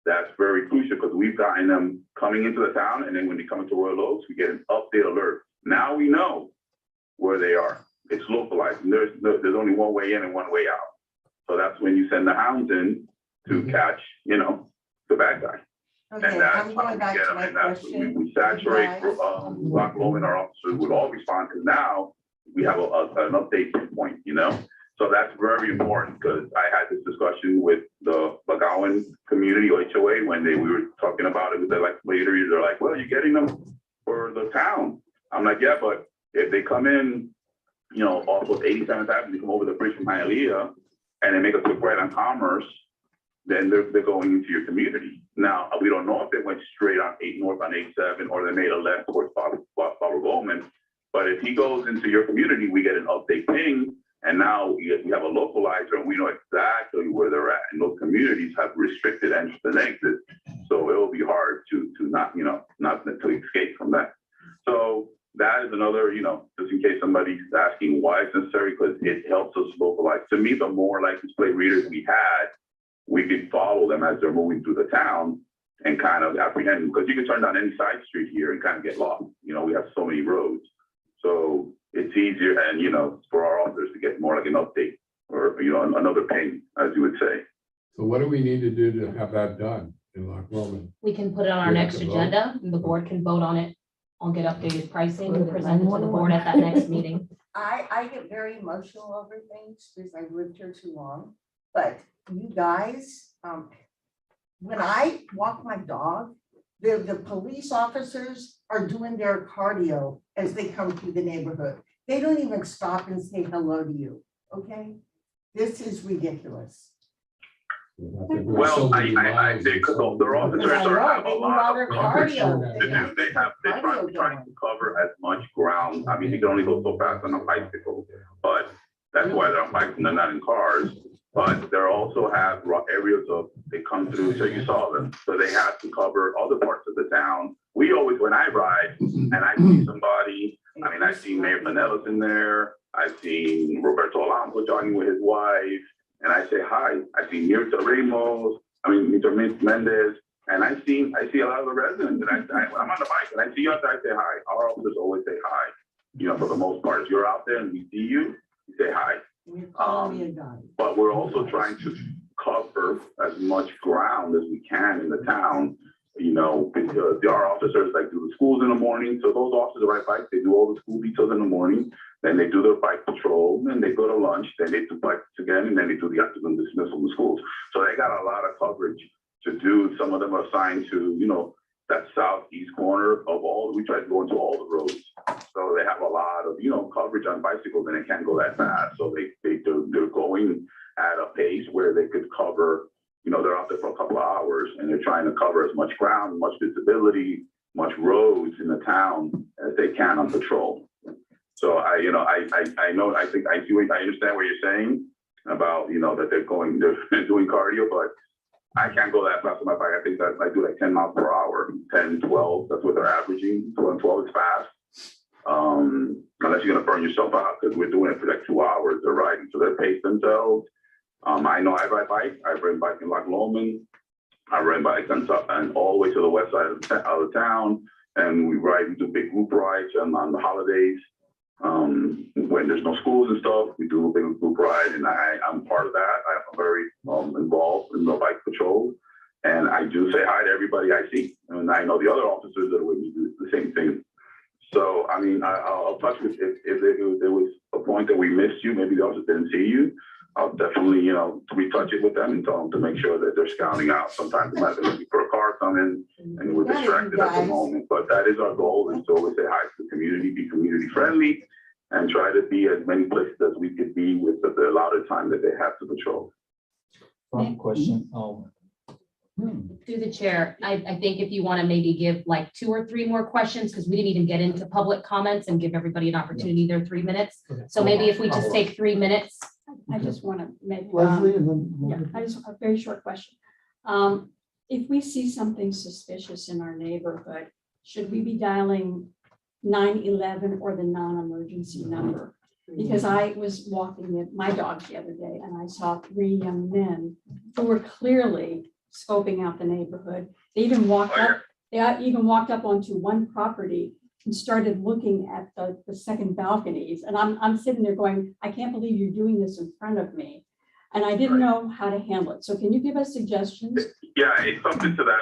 That's very crucial because we've gotten them coming into the town, and then when they come into Royal Oaks, we get an update alert. Now we know where they are. It's localized, and there's only one way in and one way out. So that's when you send the hounds in to catch, the bad guy. Okay, And that's I'm how going we back get to them, my and that's, question. we saturate, Guys. Loch Lomond, our officers would all respond, because now we have an update point, you know? So that's very important, because I had this discussion with the McGowan community, HOA, when we were talking about it, they're like, later, they're like, well, you're getting them for the town. I'm like, yeah, but if they come in, you know, off of 87th Avenue, come over the bridge from Hialeah, and they make a quick right on Commerce, then they're going into your community. Now, we don't know if they went straight on 8 North on 87, or they made a left towards Father Bowman. But if he goes into your community, we get an update ping, and now we have a localizer, and we know exactly where they're at. And those communities have restricted entrance and exit, so it will be hard to not, you know, not to escape from that. So that is another, you know, just in case somebody's asking why it's necessary, because it helps us localize. To me, the more license plate readers we had, we could follow them as they're moving through the town and kind of apprehend them, because you can turn down any side street here and kind of get lost. You know, we have so many roads. So it's easier, and, you know, for our officers to get more like an update, or, you know, another ping, as you would say. So what do we need to do to have that done in Loch Lomond? We can put it on our We have next to vote? agenda, and the board can vote on it. I'll get updated pricing and present it to the board at that next meeting. I get very emotional over things because I've lived here too long, but you guys, when I walk my dog, the police officers are doing their cardio as they come through the neighborhood. They don't even stop and say hello to you, okay? This is ridiculous. Well, I think because their officers have a lot of cardio. to do. They're trying to cover as much ground. I mean, you can only go so fast on a bicycle, but that's why they're on bikes and they're not in cars. But they also have areas of, they come through, so you saw them, so they have to cover other parts of the town. We always, when I ride and I see somebody, I mean, I've seen Mayor Pinellas in there, I've seen Roberto Alonso jogging with his wife, and I say hi. I see Mirta Ramos, Mirta Mendez, and I see a lot of the residents, and I'm on the bike and I see us, I say hi. Our officers always say hi. You know, for the most part, if you're out there and we see you, you say hi. You're calling me a guy. But we're also trying to cover as much ground as we can in the town. You know, because our officers like do the schools in the morning. So those officers ride bikes, they do all the school details in the morning. Then they do their bike patrol, and they go to lunch. Then they do bikes again, and then they do the afternoon dismissal in the schools. So they got a lot of coverage to do. Some of them are assigned to, you know, that southeast corner of all. We try to go into all the roads. So they have a lot of, you know, coverage on bicycles, and they can't go that fast. So they're going at a pace where they could cover, you know, they're out there for a couple of hours, and they're trying to cover as much ground, much visibility, much roads in the town as they can on patrol. So I know, I think I understand what you're saying about, you know, that they're doing cardio, but I can't go that fast on my bike. I think that I do like 10 miles per hour, 10, 12, that's what they're averaging. 12 is fast. Unless you're gonna burn yourself out, because we're doing it for like 2 hours, they're riding, so they pace themselves. I know I ride bike. I ride bike in Loch Lomond. I ride bike and all the way to the west side of the town. And we ride, we do big group rides on the holidays. When there's no schools and stuff, we do a big group ride, and I'm part of that. I'm very involved in the bike patrol. And I do say hi to everybody I see. And I know the other officers that are with me do the same thing. So, I mean, I'll touch with, if there was a point that we missed you, maybe the officers didn't see you, I'll definitely, you know, retouch it with them and tell them to make sure that they're scouting out. Sometimes they might be looking for a car coming and we're distracted at the moment, but that is our goal, is to always say hi to the community, be community friendly, and try to be as many places as we could be with the allotted time that they have to patrol. One question, Through the chair, I think if you want to maybe give like 2 or 3 more questions, because we didn't even get into public comments and give everybody an opportunity, their 3 minutes. So maybe if we just take 3 minutes. I just want to make. Leslie, and then. Yeah, I just, a very short question. If we see something suspicious in our neighborhood, should we be dialing 911 or the non-emergency number? Because I was walking with my dog the other day and I saw 3 young men who were clearly scoping out the neighborhood. They even walked up onto one property and started looking at the second balconies. And I'm sitting there going, I can't believe you're doing this in front of me. And I didn't know how to handle it. So can you give us suggestions? Yeah, it's something to that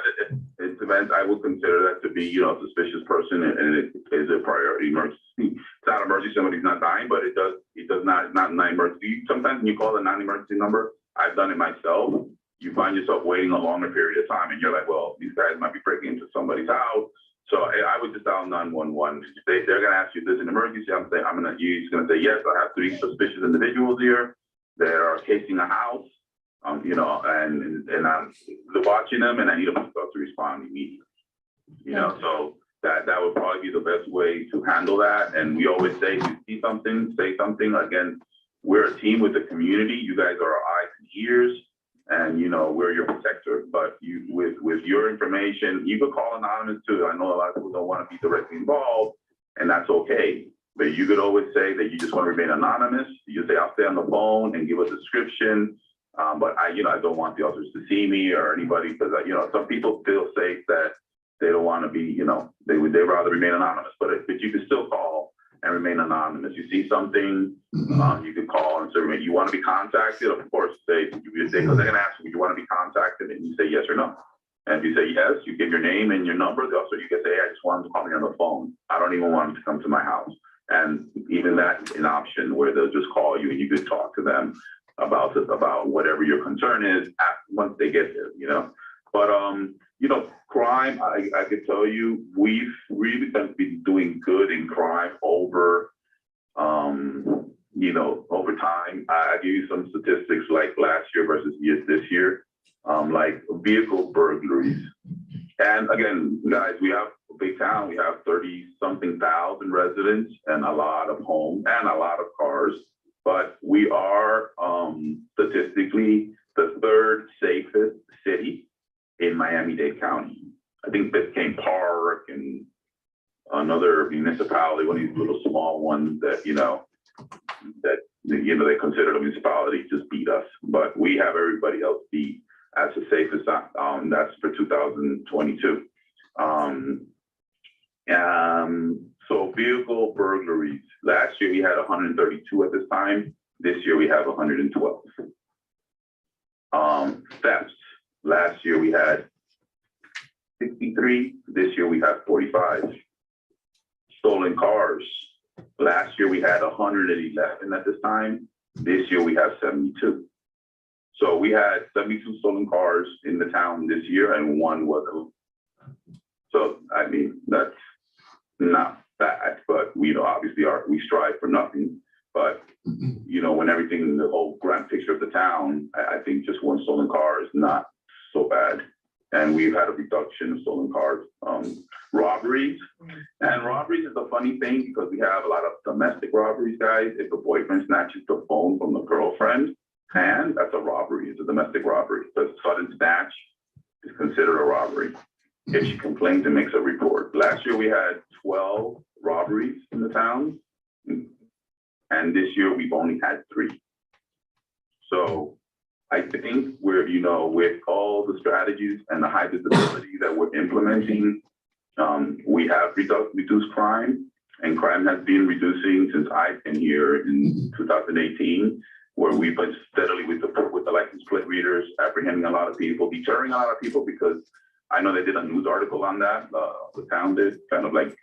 event, I would consider that to be, you know, a suspicious person, and it is a priority emergency. It's not emergency, somebody's not dying, but it does not an emergency. Sometimes when you call a non-emergency number, I've done it myself. You find yourself waiting a longer period of time, and you're like, well, these guys might be breaking into somebody's house. So I would just dial 911. They're gonna ask you if there's an emergency. You're just gonna say, yes, I have 3 suspicious individuals here that are casing a house. You know, and I'm watching them, and I need them to respond immediately. You know, so that would probably be the best way to handle that. And we always say, if you see something, say something. Again, we're a team with the community. You guys are our eyes and ears, and you know, we're your protector. But you, with your information, you could call anonymous too. I know a lot of people don't want to be directly involved, and that's okay. But you could always say that you just want to remain anonymous. You say, I'll stay on the phone and give a description. But I don't want the officers to see me or anybody, because some people feel safe that they don't want to be, they'd rather remain anonymous. But you can still call and remain anonymous. You see something, you can call and say, you want to be contacted? Of course, because they're going to ask you, you want to be contacted, and you say yes or no. And if you say yes, you give your name and your number. Also, you can say, hey, I just want them to call me on the phone. I don't even want them to come to my house. And even that's an option where they'll just call you and you can talk to them about whatever your concern is once they get there, But crime, I could tell you, we've really been doing good in crime over time. I give you some statistics like last year versus this year, like vehicle burglaries. And again, guys, we have a big town. We have 30-something thousand residents and a lot of homes and a lot of cars. But we are statistically the 3rd safest city in Miami-Dade County. I think Biscayne Park and another municipality, one of these little small ones that they consider a municipality, just beat us. But we have everybody else beat as the safest. That's for 2022. So vehicle burglaries. Last year we had 132 at this time. This year we have 112. Thefts. Last year we had 63. This year we have 45. Stolen cars. Last year we had 111 at this time. This year we have 72. So we had 72 stolen cars in the town this year, and 1 was. So I mean, that's not bad, but we obviously we strive for nothing. But when everything, the whole grand picture of the town, I think just 1 stolen car is not so bad. And we've had a reduction of stolen cars. Robberies, and robberies is a funny thing because we have a lot of domestic robberies, guys. If the boyfriend snatches the phone from the girlfriend, and that's a robbery. It's a domestic robbery. The sudden snatch is considered a robbery. If she complains and makes a report. Last year we had 12 robberies in the town, and this year we've only had 3. So I think we're, with all the strategies and the high visibility that we're implementing, we have reduced crime, and crime has been reducing since I've been here in 2018, where we've been steadily with the license plate readers, apprehending a lot of people, deterring a lot of people, because I know they did a news article on that. The town did, kind of like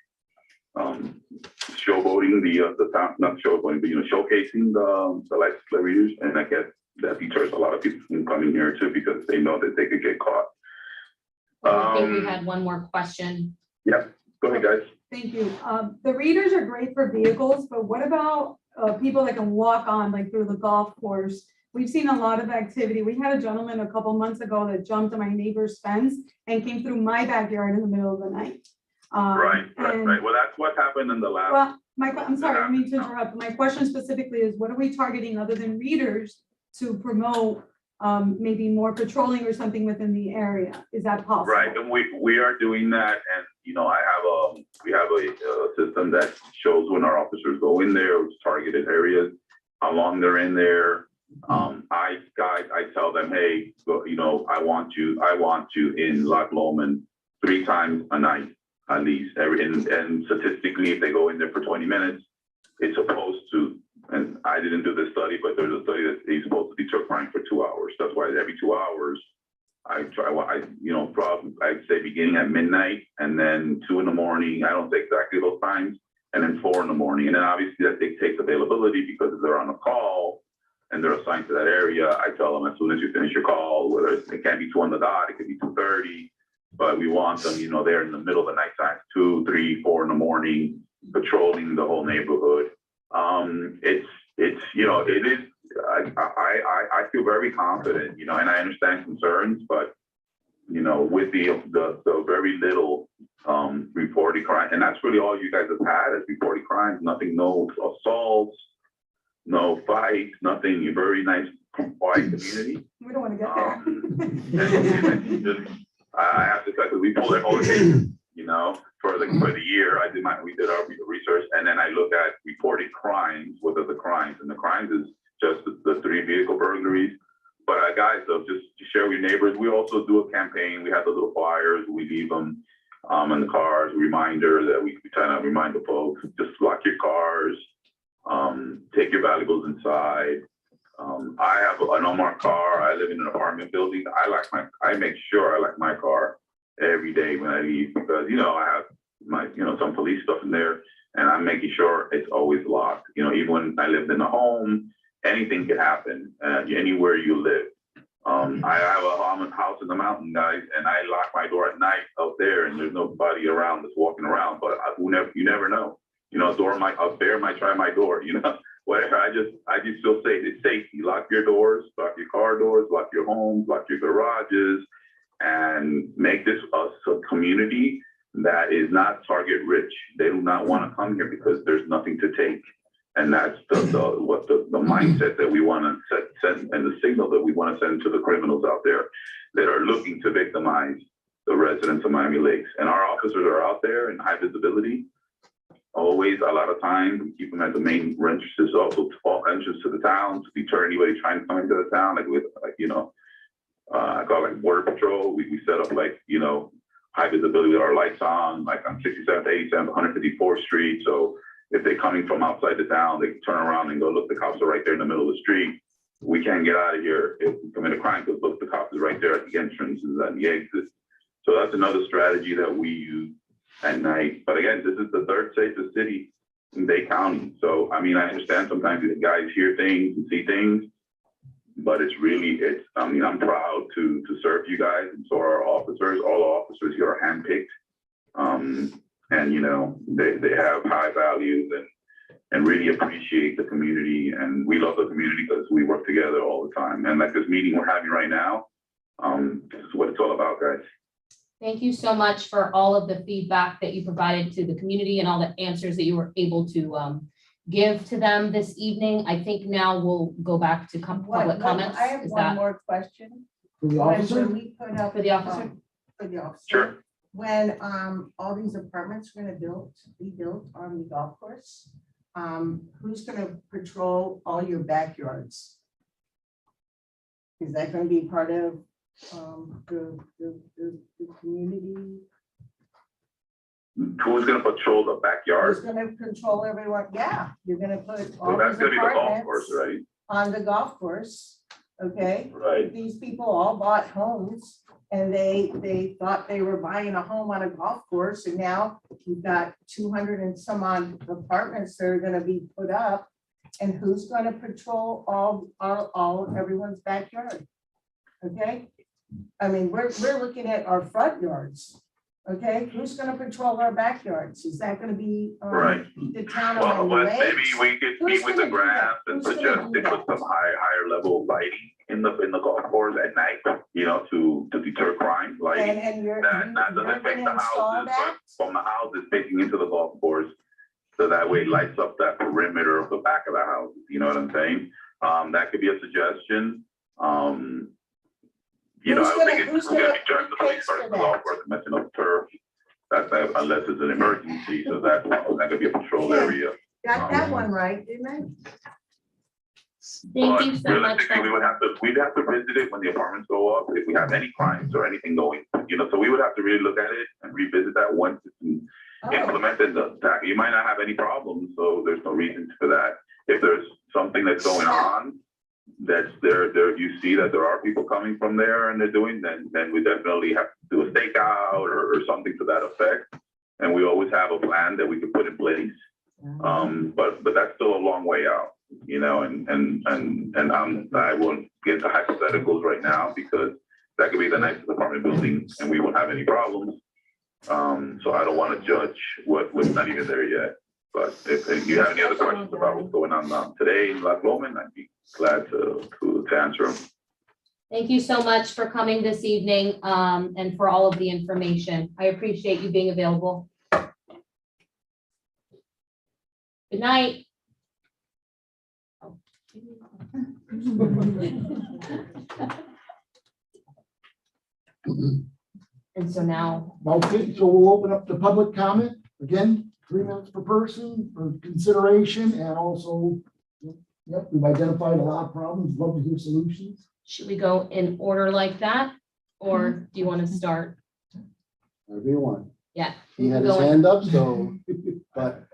showboating the town, not showboating, but showcasing the license plate readers, and I guess that deters a lot of people from coming here too, because they know that they could get caught. I think we had one more question. Yeah, go ahead, guys. Thank you. The readers are great for vehicles, but what about people that can walk on, like through the golf course? We've seen a lot of activity. We had a gentleman a couple months ago that jumped on my neighbor's fence and came through my backyard in the middle of the night. Right. Well, that's what happened in the last. Well, I'm sorry, I don't mean to interrupt. My question specifically is, what are we targeting other than readers to promote maybe more patrolling or something within the area? Is that possible? Right, and we are doing that, and we have a system that shows when our officers go in there, which targeted areas, how long they're in there. I tell them, hey, I want you in Loch Lomond 3 times a night at least. And statistically, if they go in there for 20 minutes, it's supposed to. And I didn't do this study, but there's a study that he's supposed to deter crime for 2 hours. That's why every 2 hours, I say beginning at midnight and then 2 in the morning. I don't say exactly those times, and then 4 in the morning. And then obviously that dictates availability, because if they're on a call and they're assigned to that area, I tell them as soon as you finish your call, whether it can't be 2 on the dot, it could be 2:30, but we want them, you know, there in the middle of the night time, 2, 3, 4 in the morning, patrolling the whole neighborhood. It's, you know, it is, I feel very confident, you know, and I understand concerns, but, you know, with the very little reported crime, and that's really all you guys have had is reported crimes, nothing, no assaults, no fights, nothing. You're very nice, quiet community. We don't want to get there. I have to say, because we pulled their whole case, you know, for the year. We did our research, and then I look at reported crimes. What are the crimes? And the crimes is just the 3 vehicle burglaries. But guys, so just to share with your neighbors, we also do a campaign. We have the little flyers. We leave them in the cars, reminder that we try to remind the folks, just lock your cars, take your valuables inside. I have an unmarked car. I live in an apartment building. I make sure I lock my car every day when I leave, because, you know, I have my, you know, some police stuff in there, and I'm making sure it's always locked. You know, even when I lived in a home, anything could happen anywhere you live. I have a house in the mountain, guys, and I lock my door at night out there, and there's nobody around that's walking around. But you never know. You know, a bear might try my door. You know, whatever. I just feel safe. It's safety. Lock your doors, lock your car doors, lock your homes, lock your garages, and make this a community that is not target rich. They do not want to come here because there's nothing to take. And that's the mindset that we want to send, and the signal that we want to send to the criminals out there that are looking to victimize the residents of Miami Lakes. And our officers are out there in high visibility. Always, a lot of times, we keep them at the main entrances, also all entrances to the town, to deter anybody trying to come into the town. I call it border patrol. We set up high visibility with our lights on, like on 67th, 87th, 154th Street. So if they're coming from outside the town, they can turn around and go, look, the cops are right there in the middle of the street. We can't get out of here if we commit a crime, because look, the cops is right there at the entrances and the exits. So that's another strategy that we use at night. But again, this is the 3rd safest city in Dade County. So, I mean, I understand sometimes the guys hear things and see things, but I'm proud to serve you guys. And so are our officers. All officers here are handpicked. And, you know, they have high values and really appreciate the community. And we love the community because we work together all the time. And like this meeting we're having right now, this is what it's all about, guys. Thank you so much for all of the feedback that you provided to the community and all the answers that you were able to give to them this evening. I think now we'll go back to public comments. I have one more question. For the officer? When we put up, For the officer? For the officer. Sure. When all these apartments are gonna be built on the golf course, who's gonna patrol all your backyards? Is that gonna be part of the community? Who's going to patrol the backyard? Who's gonna control everyone? Yeah, you're gonna put all Well, that's these going to be the golf course, apartments right? on the golf course, okay? Right. These people all bought homes, and they thought they were buying a home on a golf course, and now you've got 200 and some odd apartments that are gonna be put up. And who's gonna patrol everyone's backyard? Okay? I mean, we're looking at our front yards, okay? Who's gonna patrol our backyards? Is that gonna be Right. the town of Well, Miami maybe Lakes? we could Who's meet with the gonna do that? grass and Who's gonna suggest do they put that? some higher level lighting in the golf course at night, you know, to deter crime, lighting. And you're That doesn't gonna affect the install houses, that? but from the houses facing into the golf course. So that way it lights up that perimeter of the back of the house, you know what I'm saying? That could be a suggestion. You know, I don't think it's gonna be just the police person, the golf course, messing up turf. That's unless it's an emergency, so that could be a patrol area. Got that one right, didn't I? Thank But you so much. realistically, we'd have to visit it when the apartments go up, if we have any crimes or anything going, you know, so we would have to really look at it and revisit that once it's implemented. You might not have any problems, so there's no reason for that. If there's something that's going on, that's there, you see that there are people coming from there and they're doing, then we definitely have to do a stakeout or something to that effect. And we always have a plan that we can put in place. But that's still a long way out, you know, and I won't get into hypotheticals right now because that could be the nicest apartment building and we won't have any problems. So I don't want to judge what's not even there yet. But if you have any other questions about what's going on today in Loch Lomond, I'd be glad to answer them. Thank you so much for coming this evening, and for all of the information. I appreciate you being available. Good night. And so now, Okay, so we'll open up the public comment. Again, 3 minutes per person for consideration and also, yep, we've identified a lot of problems. Love to hear solutions. should we go in order like that? Or do you want to start? Whatever you want. Yeah. He had his Go in- hand up, so, but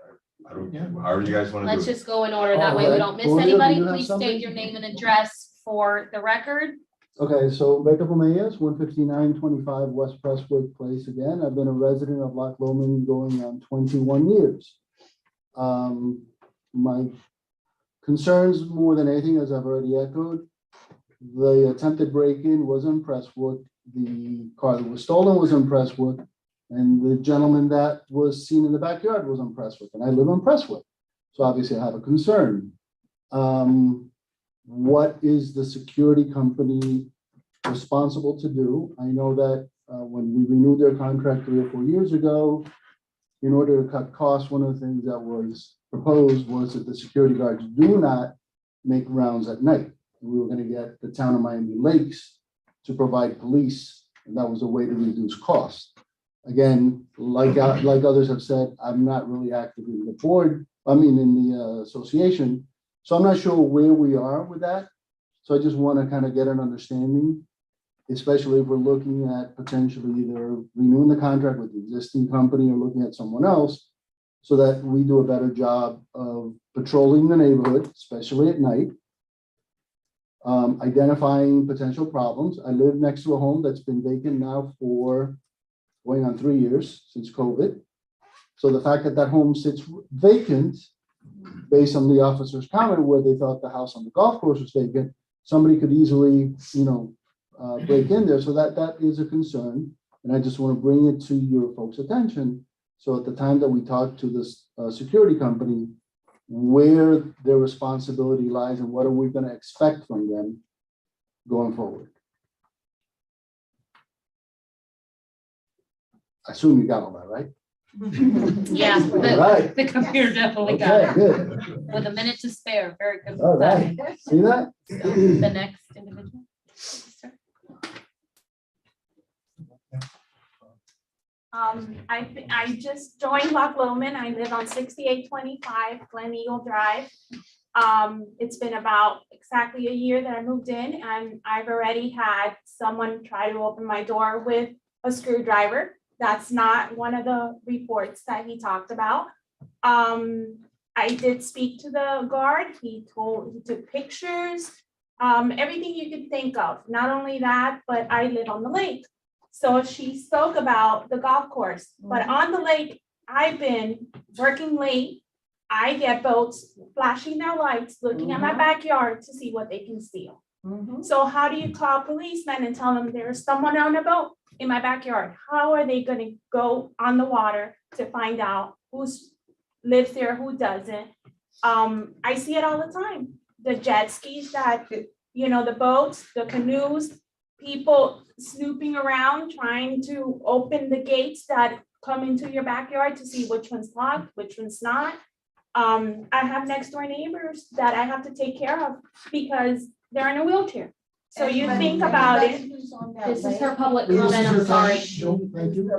I don't care, however you guys want to do Let's it. just go in order. That way we don't miss Alright. anybody. Do you have Please something? state your name and address for the record. Okay, so Becca Pomeas, 15925 West Presswood Place again. I've been a resident of Loch Lomond going on 21 years. My concerns more than anything, as I've already echoed, the attempted break-in was in Presswood. The car that was stolen was in Presswood. And the gentleman that was seen in the backyard was in Presswood, and I live in Presswood. So obviously I have a concern. What is the security company responsible to do? I know that when we renewed their contract 3 or 4 years ago, in order to cut costs, one of the things that was proposed was that the security guards do not make rounds at night. We were going to get the town of Miami Lakes to provide police, and that was a way to reduce costs. Again, like others have said, I'm not really active in the board, in the association. So I'm not sure where we are with that. So I just want to kind of get an understanding, especially if we're looking at potentially either renewing the contract with the existing company or looking at someone else, so that we do a better job of patrolling the neighborhood, especially at night, identifying potential problems. I live next to a home that's been vacant now for going on 3 years since COVID. So the fact that that home sits vacant, based on the officer's comment where they thought the house on the golf course was vacant, somebody could easily, break in there. So that is a concern. And I just want to bring it to your folks' attention. So at the time that we talk to this security company, where their responsibility lies and what are we going to expect from them going forward. I assume you got all that, right? Yeah, All right. the computer definitely got Okay, it. good. With a minute to spare. Very good. All right. See that? The next individual. Sir. I just joined Loch Lomond. I live on 6825 Glen Eagle Drive. It's been about exactly a year that I moved in, and I've already had someone try to open my door with a screwdriver. That's not one of the reports that he talked about. I did speak to the guard. He took pictures, everything you could think of. Not only that, but I live on the lake. So she spoke about the golf course, but on the lake, I've been working late. I get boats flashing their lights, looking at my backyard to see what they can steal. So how do you call policemen and tell them there's someone on a boat in my backyard? How are they gonna go on the water to find out who lives there, who doesn't? I see it all the time. The jet skis that, the boats, the canoes, people snooping around, trying to open the gates that come into your backyard to see which one's locked, which one's not. I have next door neighbors that I have to take care of because they're in a wheelchair. So you think about it. This is her public This is comment. your I'm sorry. time. Thank you.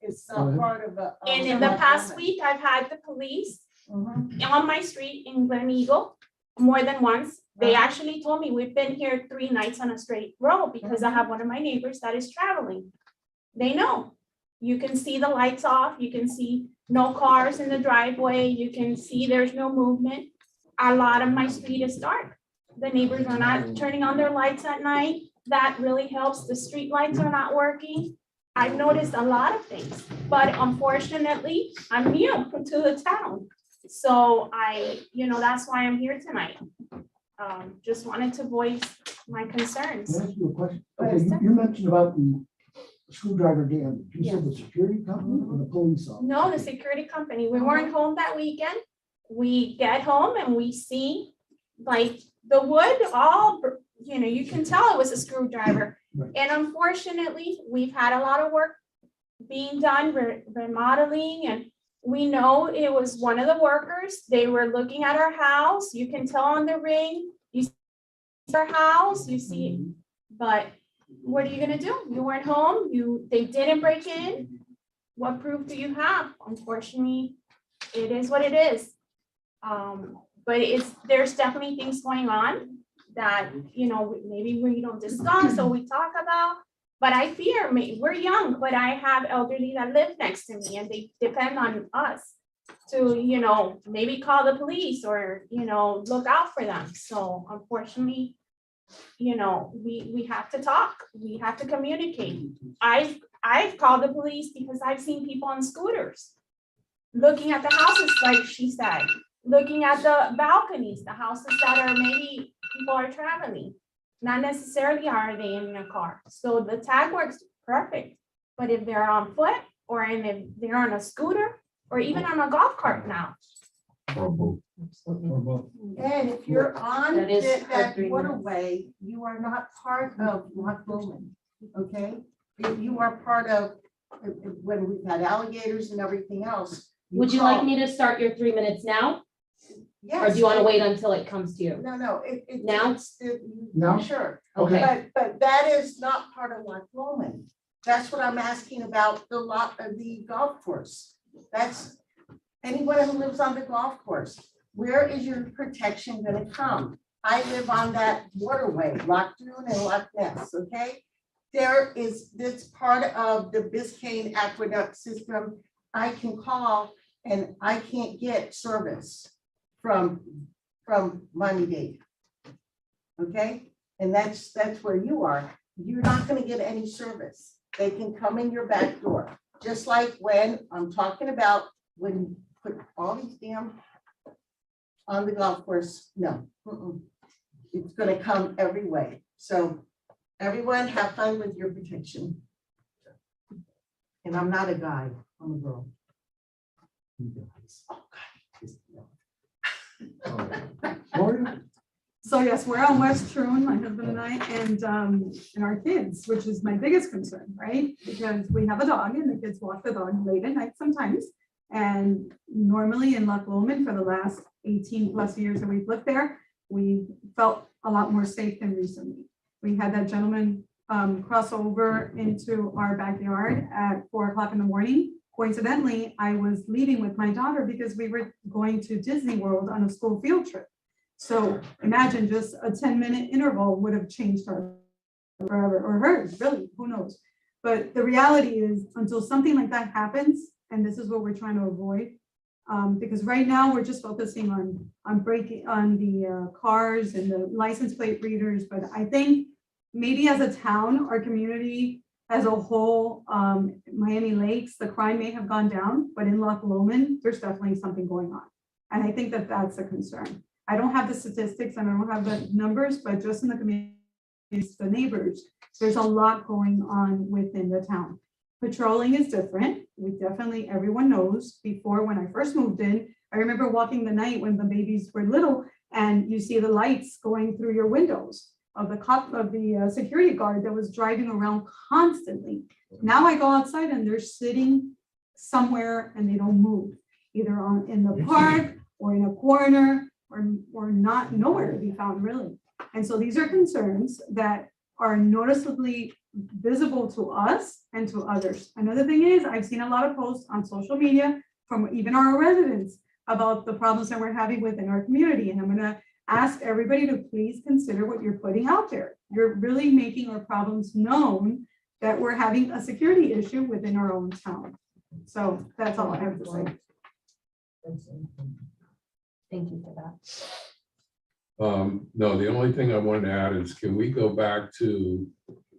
It's part of the. And in the past week, I've had the police on my street in Glen Eagle more than once. They actually told me we've been here 3 nights on a straight row because I have one of my neighbors that is traveling. They know. You can see the lights off. You can see no cars in the driveway. You can see there's no movement. A lot of my street is dark. The neighbors are not turning on their lights at night. That really helps. The street lights are not working. I've noticed a lot of things, but unfortunately, I'm new to the town. So that's why I'm here tonight. Just wanted to voice my concerns. Can I ask you a question? Yes, Okay, sir. you mentioned about the screwdriver damage. You said the security company or the police officer? No, the security company. We weren't home that weekend. We get home and we see like the wood all, you can tell it was a screwdriver. Right. And unfortunately, we've had a lot of work being done, remodeling, and we know it was one of the workers. They were looking at our house. You can tell on the ring, you see our house, you see, but what are you gonna do? You weren't home, they didn't break in. What proof do you have? Unfortunately, it is what it is. But there's definitely things going on that, maybe we don't discuss or we talk about. But I fear we're young, but I have elderly that live next to me and they depend on us to, maybe call the police or, look out for them. So unfortunately, we have to talk, we have to communicate. I've called the police because I've seen people on scooters looking at the houses, like she said, looking at the balconies, the houses that are maybe people are traveling. Not necessarily are they in a car. So the tag works perfect. But if they're on foot or if they're on a scooter or even on a golf cart now. And if you're on That is that for 3 waterway, you are not part of Loch Lomond, okay? If you are part of, when we've had alligators and everything else. Would you like me to start your 3 minutes now? Yes. Or do you want to wait until it comes to you? No, Now? Now? Sure. Okay. But that is not part of Loch Lomond. That's what I'm asking about the golf course. That's anyone who lives on the golf course. Where is your protection gonna come? I live on that waterway, Loch Dune and Loch Ness, okay? This part of the Biscayne aqueduct system. I can call and I can't get service from Miami-Dade. Okay, and that's where you are. You're not gonna get any service. They can come in your back door, just like when I'm talking about when you put all these damn on the golf course. No, it's gonna come every way. So everyone have fun with your protection. And I'm not a guy, I'm a girl. So yes, we're on West Troon, my husband and I, and our kids, which is my biggest concern, right? Because we have a dog and the kids walk the dog late at night sometimes. And normally in Loch Lomond for the last 18 plus years that we've lived there, we felt a lot more safe than recently. We had that gentleman cross over into our backyard at 4 o'clock in the morning. Coincidentally, I was leaving with my daughter because we were going to Disney World on a school field trip. So imagine just a 10-minute interval would have changed her forever, or hers, really, who knows? But the reality is, until something like that happens, and this is what we're trying to avoid, because right now we're just focusing on breaking on the cars and the license plate readers. But I think maybe as a town, our community as a whole, Miami Lakes, the crime may have gone down, but in Loch Lomond, there's definitely something going on. And I think that that's a concern. I don't have the statistics and I don't have the numbers, but just in the community, the neighbors, there's a lot going on within the town. Patrolling is different. We definitely, everyone knows. Before, when I first moved in, I remember walking the night when the babies were little and you see the lights going through your windows of the security guard that was driving around constantly. Now I go outside and they're sitting somewhere and they don't move, either in the park or in a corner or not nowhere to be found, really. And so these are concerns that are noticeably visible to us and to others. Another thing is, I've seen a lot of posts on social media from even our residents about the problems that we're having within our community. And I'm gonna ask everybody to please consider what you're putting out there. You're really making our problems known, that we're having a security issue within our own town. So that's all I have to say. Thank you for that. No, the only thing I wanted to add is, can we go back to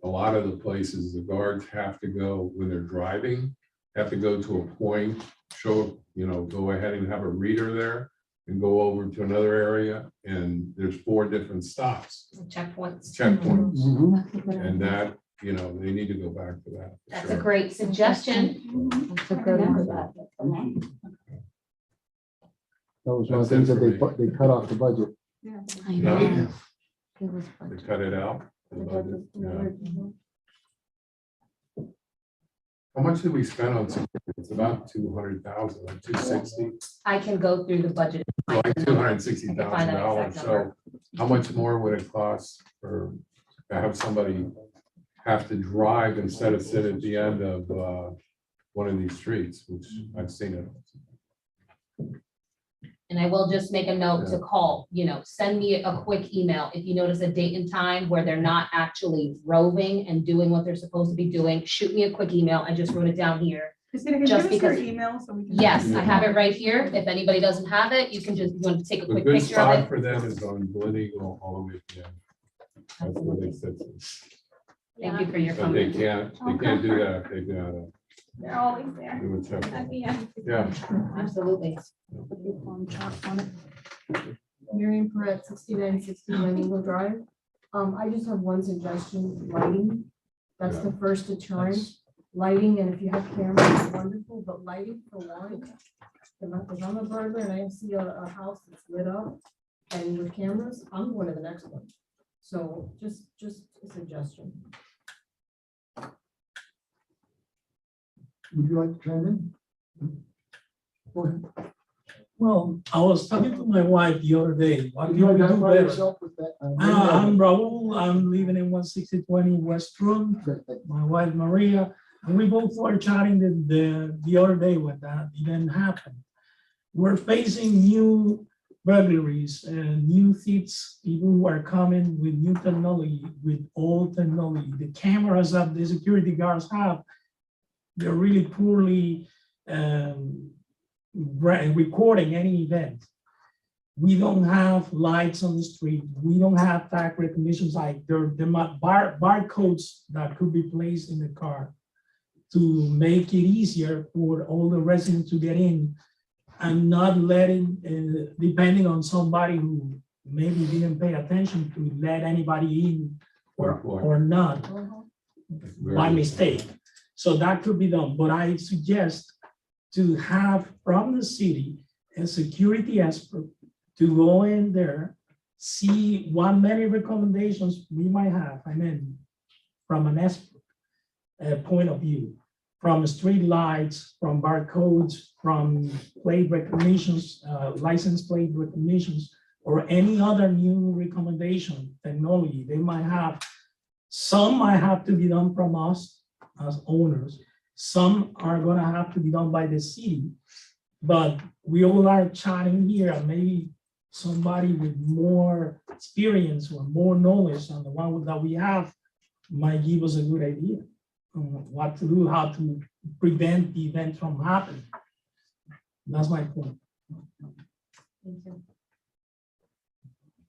a lot of the places the guards have to go when they're driving, have to go to a point, show, go ahead and have a reader there and go over to another area, and there's 4 different stops, Checkpoints. checkpoints. Mhm. And that, they need to go back to that. for That's sure. a great suggestion. That was one of That's the things it that for they cut off the budget. I know. know. They cut it out. the budget, yeah. How much did we spend on security? It's about 200,000, like 260, I can go through the budget. like Find $260,000. that exact So number. how much more would it cost for, to have somebody have to drive instead of sit at the end of one of these streets, which I've seen it. And I will just make a note to call, send me a quick email. If you notice a date and time where they're not actually roving and doing what they're supposed to be doing, shoot me a quick email. I just wrote it down here. Christina, can you Just give us your because- email so we can? Yes, I have it right here. If anybody doesn't have it, you can just, you want to take a The quick good picture of spot it. for them is on Gleneagle all the way to the end. That's where they sit. Thank you for your But they comment. can't do that. They gotta They're always there do it separate. at the end. Yeah. Absolutely. Miriam Perret, 6969 Eagle Drive. I just have one suggestion, lighting. That's the first deterrent. Lighting, and if you have cameras, it's wonderful, but lighting for one. If I'm a burglar and I see a house that's lit up and with cameras, I'm going to the next one. So just a suggestion. Would you like to chime in? Go ahead. Well, I was talking to my wife the other day. What Can can you we do identify better? yourself with that? I'm Raul. I'm living in 16020 West Room. My wife Maria, and we both were chatting the other day when that event happened. We're facing new burglaries and new thieves, people who are coming with new technology, with old technology. The cameras that the security guards have, they're really poorly recording any event. We don't have lights on the street. We don't have tag recognitions like there barcodes that could be placed in the car to make it easier for all the residents to get in and not letting, depending on somebody who maybe didn't pay attention to let anybody in or not by mistake. So that could be done, but I suggest to have from the city a security expert to go in there, see what many recommendations we might have, from an expert point of view, from street lights, from barcodes, from plate recognitions, license plate recognitions, or any other new recommendation technology they might have. Some might have to be done from us as owners. Some are gonna have to be done by the city, but we all are chatting here, and maybe somebody with more experience or more knowledge on the one that we have might give us a good idea on what to do, how to prevent the event from happening. That's my point.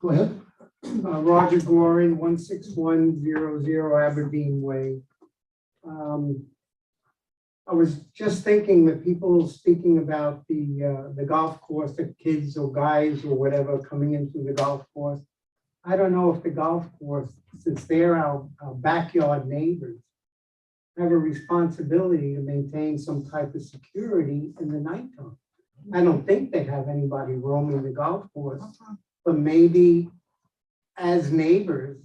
Go ahead. Roger Glorin, 16100 Aberdeen Way. I was just thinking that people speaking about the golf course, the kids or guys or whatever coming into the golf course. I don't know if the golf course, since they're our backyard neighbors, have a responsibility to maintain some type of security in the nighttime. I don't think they have anybody roaming the golf course, but maybe as neighbors,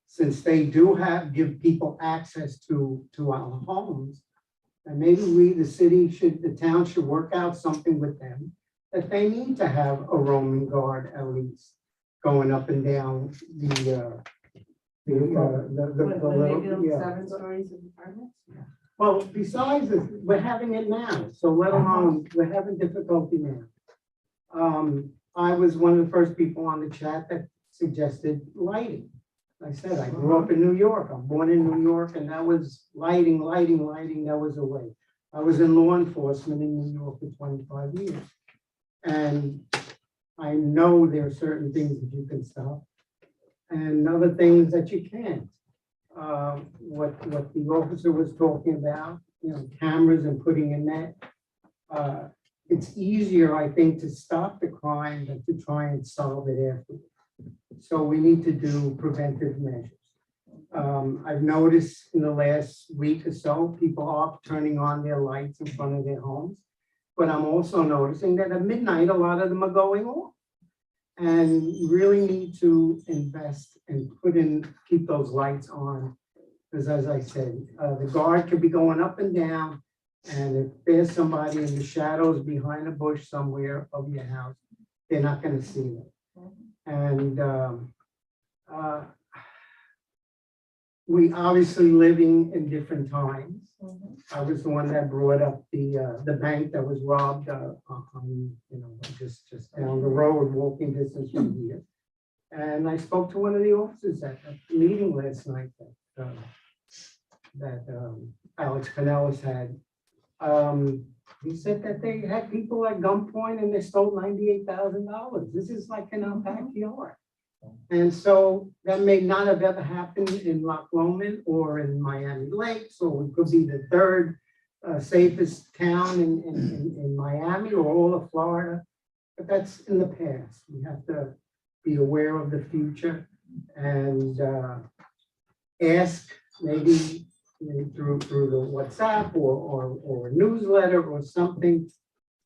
since they do give people access to our homes, and maybe we, the town should work out something with them that they need to have a roaming guard at least going up and down the little, yeah. 7 stories of apartments? Well, besides this, we're having it now, so let alone, we're having difficulty now. I was one of the first people on the chat that suggested lighting. I said, I grew up in New York, I'm born in New York, and that was lighting, that was a way. I was in law enforcement in New York for 25 years. And I know there are certain things that you can stop and other things that you can't. What the officer was talking about, cameras and putting in that. It's easier, I think, to stop the crime than to try and solve it afterwards. So we need to do preventive measures. I've noticed in the last week or so, people are turning on their lights in front of their homes. But I'm also noticing that at midnight, a lot of them are going off. And you really need to invest and keep those lights on. Because as I said, the guard could be going up and down. And if there's somebody in the shadows behind a bush somewhere of your house, they're not going to see them. And we obviously living in different times. I was the one that brought up the bank that was robbed just down the road, walking distance from here. And I spoke to one of the officers at the meeting last night that Alex Pinellas had. He said that they had people at gunpoint and they stole $98,000. This is like in our backyard. And so that may not have ever happened in Loch Lomond or in Miami Lakes, or it could be the third safest town in Miami or all of Florida. But that's in the past. We have to be aware of the future and ask maybe through the WhatsApp or newsletter or something.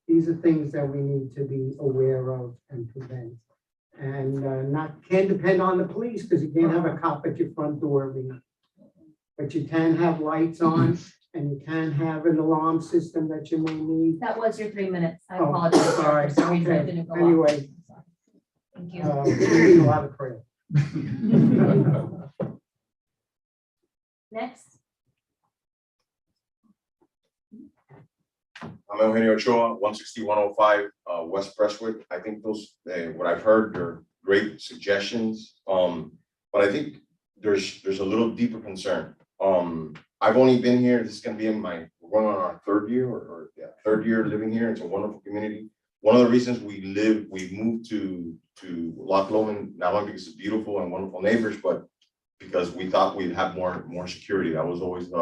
These are things that we need to be aware of and prevent. And can't depend on the police because you can't have a cop at your front door every night. But you can have lights on and you can have an alarm system that you may need. That was your 3 minutes. I Oh, apologize. sorry. For some reason it Okay. didn't go off. Anyway. Thank you. We need a lot of prayer. Next. I'm Eugenio Ochoa, 160-105 West Presswood. I think those, what I've heard, they're great suggestions. But I think there's a little deeper concern. I've only been here, this is gonna be we're going on our third year third year living here. It's a wonderful community. One of the reasons we moved to Loch Lomond, not only because it's beautiful and wonderful neighbors, but because we thought we'd have more security. That was always,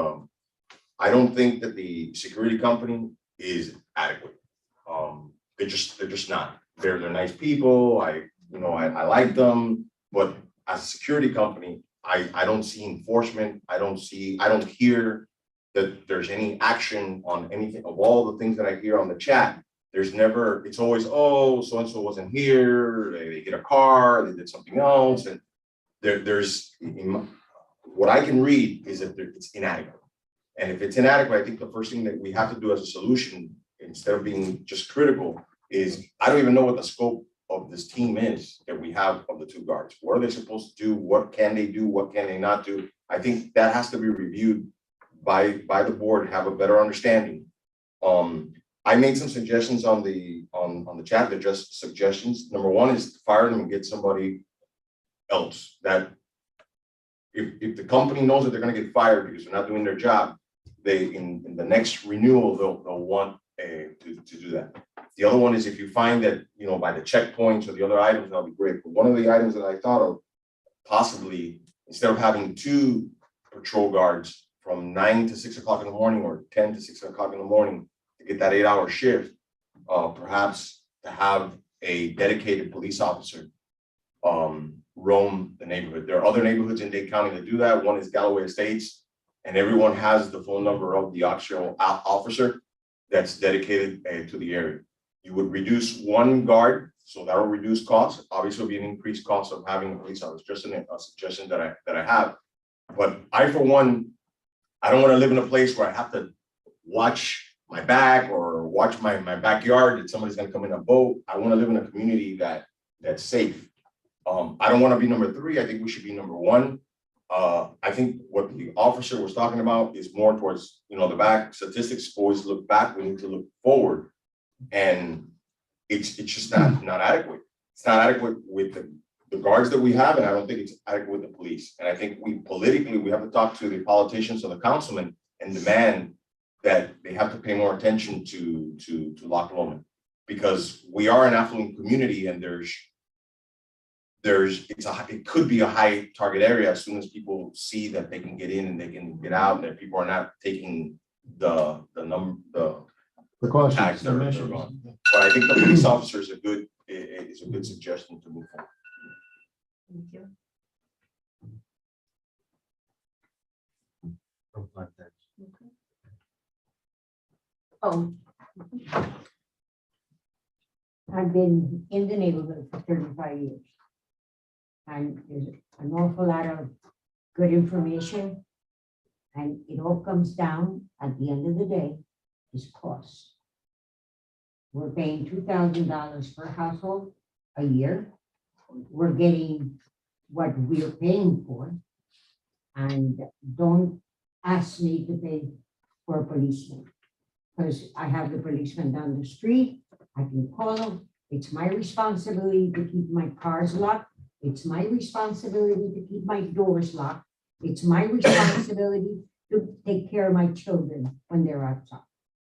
I don't think that the security company is adequate. They're just not. They're nice people. I like them, but as a security company, I don't see enforcement. I don't hear that there's any action on anything. Of all the things that I hear on the chat, it's always, oh, so-and-so wasn't here, they hit a car, they did something else. And what I can read is that it's inadequate. And if it's inadequate, I think the first thing that we have to do as a solution, instead of being just critical, is I don't even know what the scope of this team is that we have of the two guards. What are they supposed to do? What can they do? What can they not do? I think that has to be reviewed by the board, have a better understanding. I made some suggestions on the chat. They're just suggestions. Number one is to fire them and get somebody else. That if the company knows that they're going to get fired because they're not doing their job, they in the next renewal they'll want to do that. The other one is if you find that by the checkpoints or the other items, that'll be great. But one of the items that I thought of, possibly instead of having 2 patrol guards from 9 to 6 o'clock in the morning or 10 to 6 o'clock in the morning to get that 8-hour shift, perhaps to have a dedicated police officer roam the neighborhood. There are other neighborhoods in Dade County that do that. One is Galloway Estates, and everyone has the phone number of the actual officer that's dedicated to the area. You would reduce 1 guard, so that will reduce costs. Obviously, it'll be an increased cost of having a police officer. Just a suggestion that I have. But I, for one, I don't want to live in a place where I have to watch my back or watch my backyard that somebody's going to come in a boat. I want to live in a community that's safe. I don't want to be number 3. I think we should be number 1. I think what the officer was talking about is more towards, the back. Statistics always look back. We need to look forward. And it's just not adequate. It's not adequate with the guards that we have, and I don't think it's adequate with the police. And I think we have to talk to the politicians or the councilmen and demand that they have to pay more attention to Loch Lomond. Because we are an affluent community and it could be a high target area as soon as people see that they can get in and they can get out, and that people are not taking the Precautions. tags that are on. But I think the police officer is a good suggestion to move forward. Thank you. Oh. I've been in the neighborhood for 35 years. And there's an awful lot of good information. And it all comes down, at the end of the day, is cost. We're paying $2,000 per household a year. We're getting what we're paying for. And don't ask me to pay for a policeman. Because I have the policeman down the street, I can call them. It's my responsibility to keep my cars locked. It's my responsibility to keep my doors locked. It's my responsibility to take care of my children when they're outside.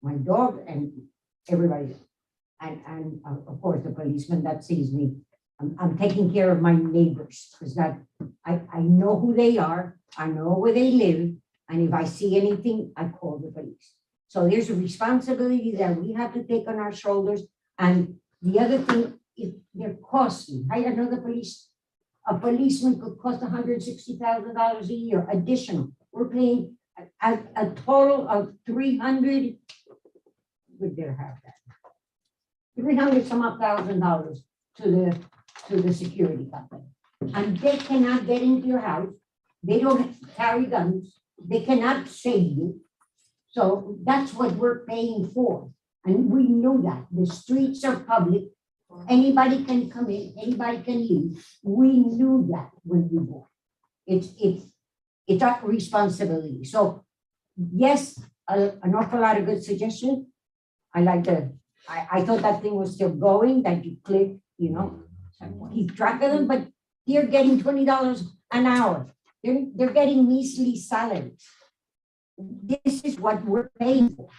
My dog and everybody. And of course, the policeman that sees me, I'm taking care of my neighbors, because that I know who they are, I know where they live, and if I see anything, I call the police. So there's a responsibility that we have to take on our shoulders. And the other thing, if they're costly, I know a policeman could cost $160,000 a year additional. We're paying a total of 300, we better have that. 300 some odd $1,000 to the security company. And they cannot get into your house. They don't carry guns. They cannot save you. So that's what we're paying for. And we know that. The streets are public. Anybody can come in, anybody can leave. We knew that when we bought. It's our responsibility. So yes, an awful lot of good suggestions. I thought that thing was still going, that you click, keep track of them, but they're getting $20 an hour. They're getting measly salaries. This is what we're paying for.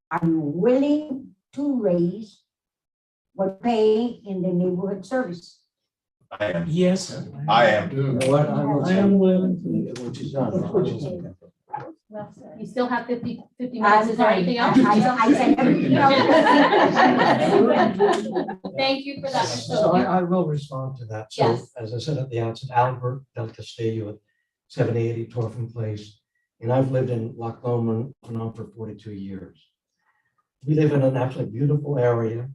I'm willing to raise what paying in the neighborhood service. I am. Yes. I am. I am willing to. You still have 50 minutes. Is there anything else? I said everything else. Thank you for that. So I will respond to that. So Yes. as I said at the outset, Albert Del Castillo at 7080 Torfin Place. And I've lived in Loch Lomond now for 42 years. We live in an absolutely beautiful area.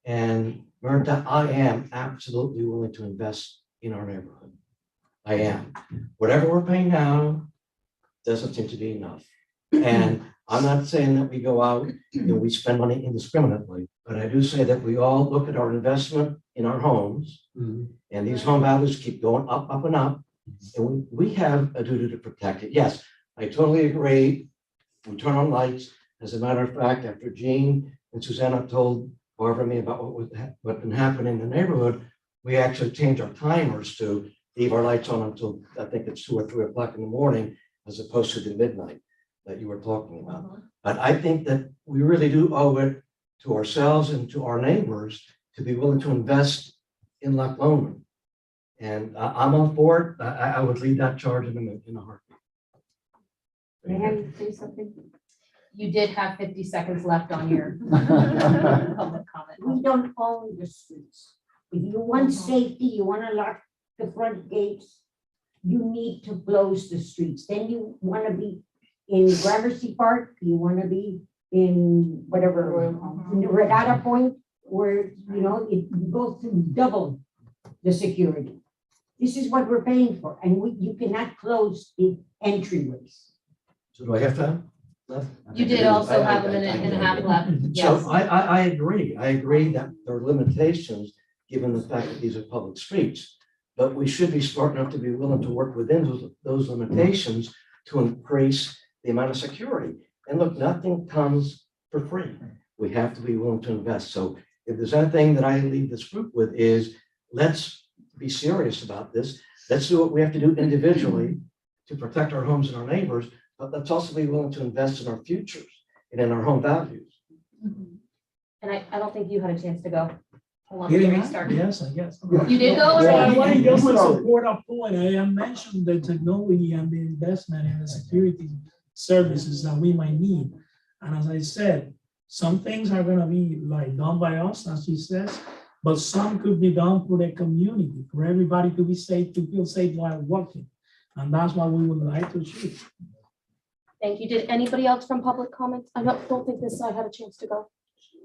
And I am absolutely willing to invest in our neighborhood. I am. Whatever we're paying now doesn't seem to be enough. And I'm not saying that we go out and we spend money indiscriminately, but I do say that we all look at our investment in our homes, and these home values keep going up, up, and up. And we have a duty to protect it. Yes, I totally agree. We turn on lights. As a matter of fact, after Jean and Susanna told Barbara and me about what been happening in the neighborhood, we actually changed our timers to leave our lights on until I think it's 2 or 3 o'clock in the morning, as opposed to the midnight that you were talking about. But I think that we really do owe it to ourselves and to our neighbors to be willing to invest in Loch Lomond. And I'm all for it. I would lead that charge in a heartbeat. May I say something? You did have 50 seconds left on your public comment. We don't own the streets. If you want safety, you want to lock the front gates, you need to close the streets. Then you want to be in Gramercy Park, you want to be in whatever, in the Regatta Point, where, you go through double the security. This is what we're paying for, and you cannot close the entryways. So do I have time left? You did also have a minute and a half left. Yes. So I agree. I agree that there are limitations given the fact that these are public streets. But we should be smart enough to be willing to work within those limitations to increase the amount of security. And look, nothing comes for free. We have to be willing to invest. So if there's anything that I leave this group with is, let's be serious about this. Let's do what we have to do individually to protect our homes and our neighbors, but let's also be willing to invest in our futures and in our home values. And I don't think you had a chance to go. Hold on, Did let I me not? restart. Yes, I guess. You did go So I already? want to just Yeah. support a point. I mentioned the technology and the investment in the security services that we might need. And as I said, some things are gonna be like done by us, as she says, but some could be done for the community, for everybody to be safe, to feel safe while working. And that's what we would like to achieve. Thank you. Did anybody else from public comments? I don't think this side had a chance to go.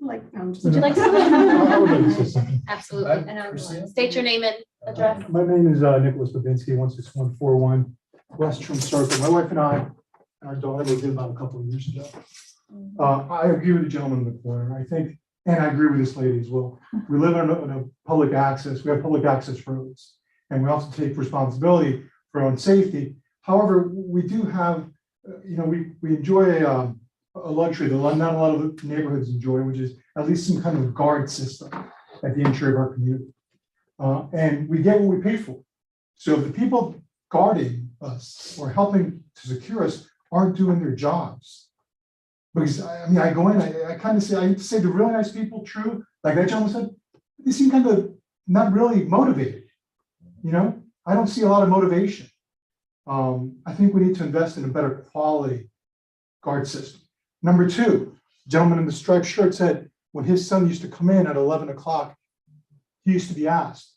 Like, Would you like to? I would like to say something. Absolutely. And state your name and address. My name is Nicholas Babinski, 16141 West Trim Circle. My wife and I, and our daughter moved in about a couple of years ago. I agree with the gentleman in the corner. I think, and I agree with this lady as well. We live in a public access. We have public access roads, and we also take responsibility for our own safety. However, we do have, we enjoy a luxury that not a lot of neighborhoods enjoy, which is at least some kind of guard system at the interior of our community. And we get what we pay for. So if the people guarding us or helping to secure us aren't doing their jobs. Because I go in, I kind of say the really nice people, true, like that gentleman said, they seem kind of not really motivated. I don't see a lot of motivation. I think we need to invest in a better quality guard system. Number two, gentleman in the striped shirt said when his son used to come in at 11 o'clock, he used to be asked,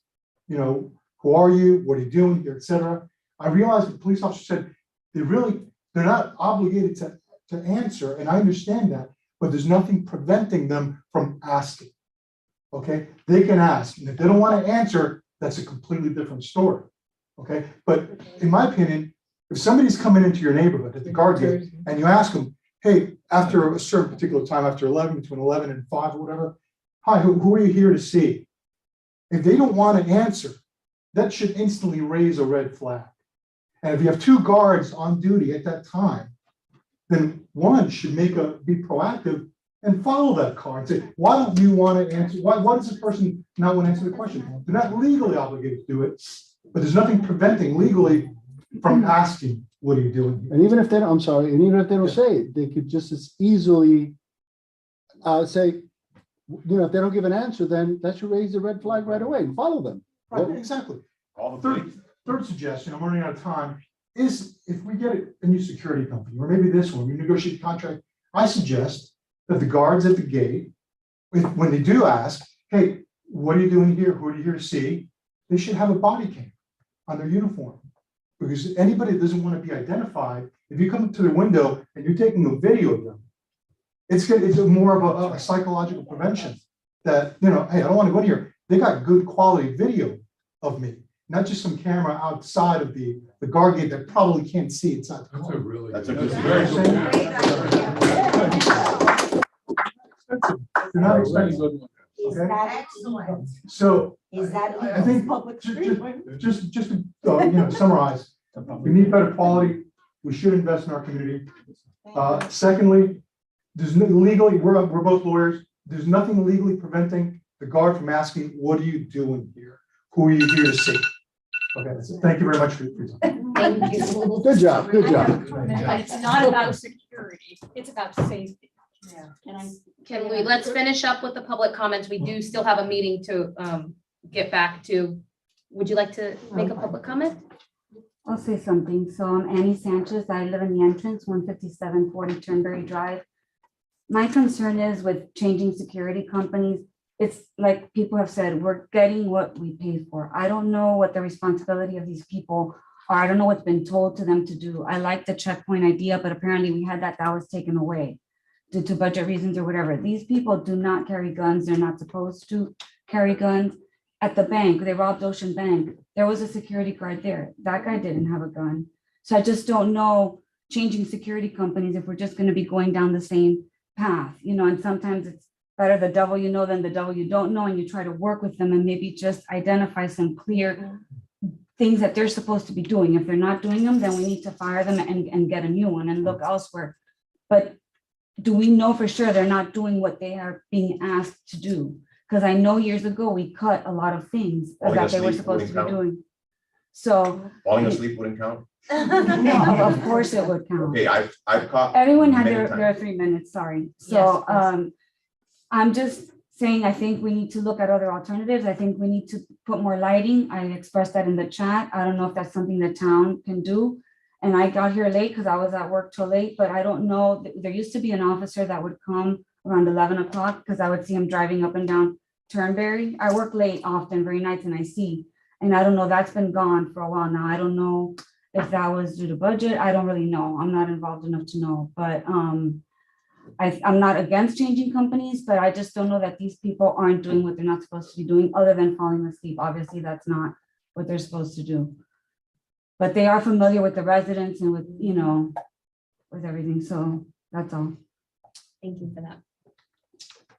who are you? What are you doing here, et cetera. I realized the police officer said they're not obligated to answer, and I understand that, but there's nothing preventing them from asking. Okay, they can ask, and if they don't want to answer, that's a completely different story. Okay, but in my opinion, if somebody's coming into your neighborhood at the guard gate and you ask them, hey, after a certain particular time, after 11, between 11 and 5 or whatever, hi, who are you here to see? If they don't want to answer, that should instantly raise a red flag. And if you have two guards on duty at that time, then one should be proactive and follow that car and say, why don't you want to answer? Why does this person not want to answer the question? They're not legally obligated to do it, but there's nothing preventing legally from asking, what are you doing here? And even if they don't, I'm sorry, and even if they don't say it, they could just as easily say, if they don't give an answer, then that should raise the red flag right away and follow them. Right, exactly. All the police. Third suggestion, I'm running out of time, is if we get a new security company, or maybe this one, we negotiate a contract, I suggest that the guards at the gate, when they do ask, hey, what are you doing here? Who are you here to see? They should have a body cam on their uniform. Because anybody that doesn't want to be identified, if you come to the window and you're taking a video of them, it's more of a psychological prevention that, hey, I don't want to go in here. They got good quality video of me, not just some camera outside of the guard gate that probably can't see inside the car. That's a good very They're not expensive. Is Okay. that Excellent. So is that I think Public street. just to summarize, we need better quality. We should invest in our community. Secondly, there's legally, we're both lawyers. There's nothing legally preventing the guard from asking, what are you doing here? Who are you here to see? Okay, that's it. Thank you very much for your time. Thank you. Good job, good job. But it's not about security, it's about safety. Can let's finish up with the public comments. We do still have a meeting to get back to. Would you like to make a public comment? I'll say something. So I'm Annie Sanchez. I live in the entrance, 15740 Turnberry Drive. My concern is with changing security companies. It's like people have said, we're getting what we pay for. I don't know what the responsibility of these people are. I don't know what's been told to them to do. I like the checkpoint idea, but apparently we had that was taken away due to budget reasons or whatever. These people do not carry guns. They're not supposed to carry guns. At the bank, they robbed Ocean Bank. There was a security guard there. That guy didn't have a gun. So I just don't know changing security companies if we're just going to be going down the same path, and sometimes it's better the devil you know than the devil you don't know, and you try to work with them and maybe just identify some clear things that they're supposed to be doing. If they're not doing them, then we need to fire them and get a new one and look elsewhere. But do we know for sure they're not doing what they are being asked to do? Because I know years ago we cut a lot of things that they were supposed to be doing. So Falling asleep wouldn't count. no, of course it would count. Okay, I've caught. Everyone had many their times. 3 minutes, sorry. So I'm just saying, I think we need to look at other alternatives. I think we need to put more lighting. I expressed that in the chat. I don't know if that's something the town can do. And I got here late because I was at work till late, but I don't know. There used to be an officer that would come around 11 o'clock because I would see him driving up and down Turnberry. I work late often, very nights, and I see. And I don't know, that's been gone for a while now. I don't know if that was due to budget. I don't really know. I'm not involved enough to know, but I'm not against changing companies, but I just don't know that these people aren't doing what they're not supposed to be doing other than falling asleep. Obviously, that's not what they're supposed to do. But they are familiar with the residents and with, you know, with everything. So that's all. Thank you for that.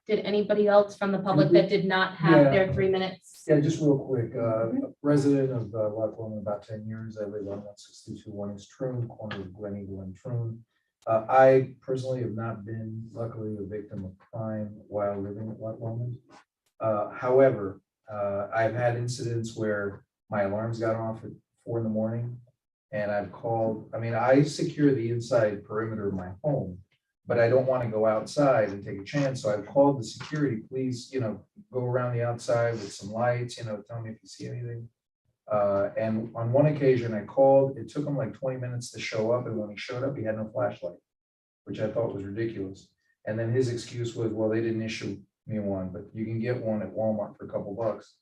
Did anybody else from the public that did not have their 3 minutes? Yeah, just real quick, resident of Loch Lomond about 10 years. I live on 162 East Troon, corner of Glen Eagle and Troon. I personally have not been luckily a victim of crime while living at Loch Lomond. However, I've had incidents where my alarms got off at 4 in the morning and I've called, I mean, I secure the inside perimeter of my home, but I don't want to go outside and take a chance. So I've called the security, please, you know, go around the outside with some lights, you know, tell me if you see anything. And on one occasion I called, it took him like 20 minutes to show up. And when he showed up, he had no flashlight, which I thought was ridiculous. And then his excuse was, well, they didn't issue me one, but you can get one at Walmart for a couple bucks.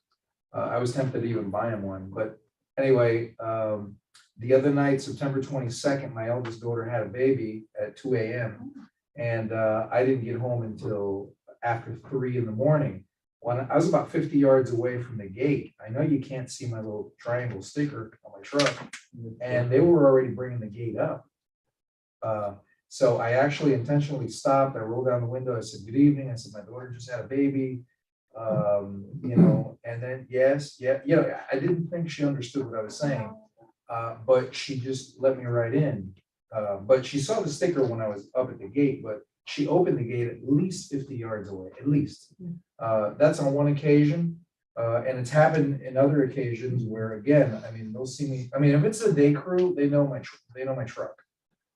I was tempted to even buy him one, but anyway, the other night, September 22nd, my eldest daughter had a baby at 2 a.m. And I didn't get home until after 3 in the morning. When I was about 50 yards away from the gate, I know you can't see my little triangle sticker on my truck, and they were already bringing the gate up. So I actually intentionally stopped. I rolled down the window. I said, good evening. I said, my daughter just had a baby. You know, and then, I didn't think she understood what I was saying, but she just let me right in. But she saw the sticker when I was up at the gate, but she opened the gate at least 50 yards away, at least. That's on one occasion. And it's happened in other occasions where, again, I mean, they'll see me. I mean, if it's a day crew, they know my truck.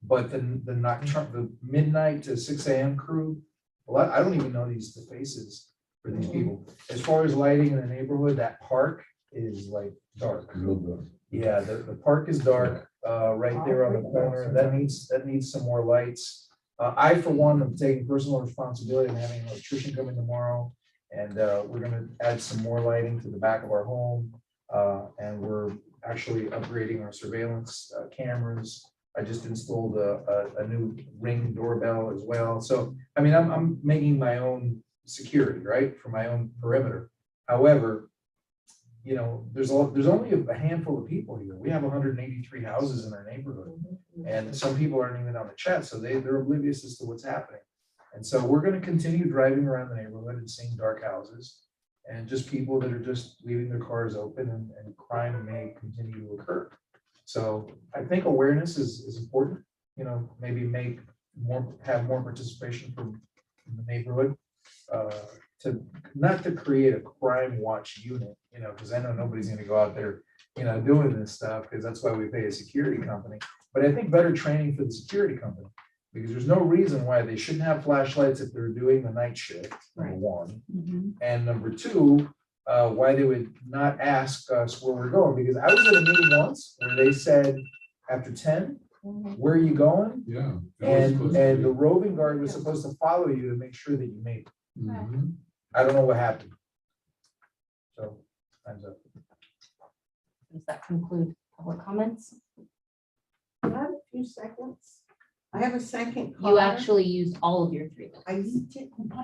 But the midnight to 6 a.m. crew, well, I don't even know these faces for these people. As far as lighting in the neighborhood, that park is like dark. Yeah, the park is dark, right there on the corner. That needs some more lights. I, for one, am taking personal responsibility and having an electrician come in tomorrow. And we're gonna add some more lighting to the back of our home. And we're actually upgrading our surveillance cameras. I just installed a new Ring doorbell as well. So, I mean, I'm making my own security, right, for my own perimeter. However, you know, there's only a handful of people here. We have 183 houses in our neighborhood, and some people aren't even on the chat, so they're oblivious as to what's happening. And so we're going to continue driving around the neighborhood and seeing dark houses and just people that are just leaving their cars open, and crime may continue to occur. So I think awareness is important. You know, maybe have more participation from the neighborhood. Not to create a crime watch unit, you know, because I know nobody's going to go out there, you know, doing this stuff, because that's why we pay a security company. But I think better training for the security company, because there's no reason why they shouldn't have flashlights if they're doing the night shift, number one. And number two, why they would not ask us where we're going, because I was at a meeting once where they said after 10, where are you going? Yeah. And the roving guard was supposed to follow you to make sure that you made it. I don't know what happened. So, time's up. Does that conclude public comments? I have a few seconds. I have a second car. You actually used all of your 3 minutes.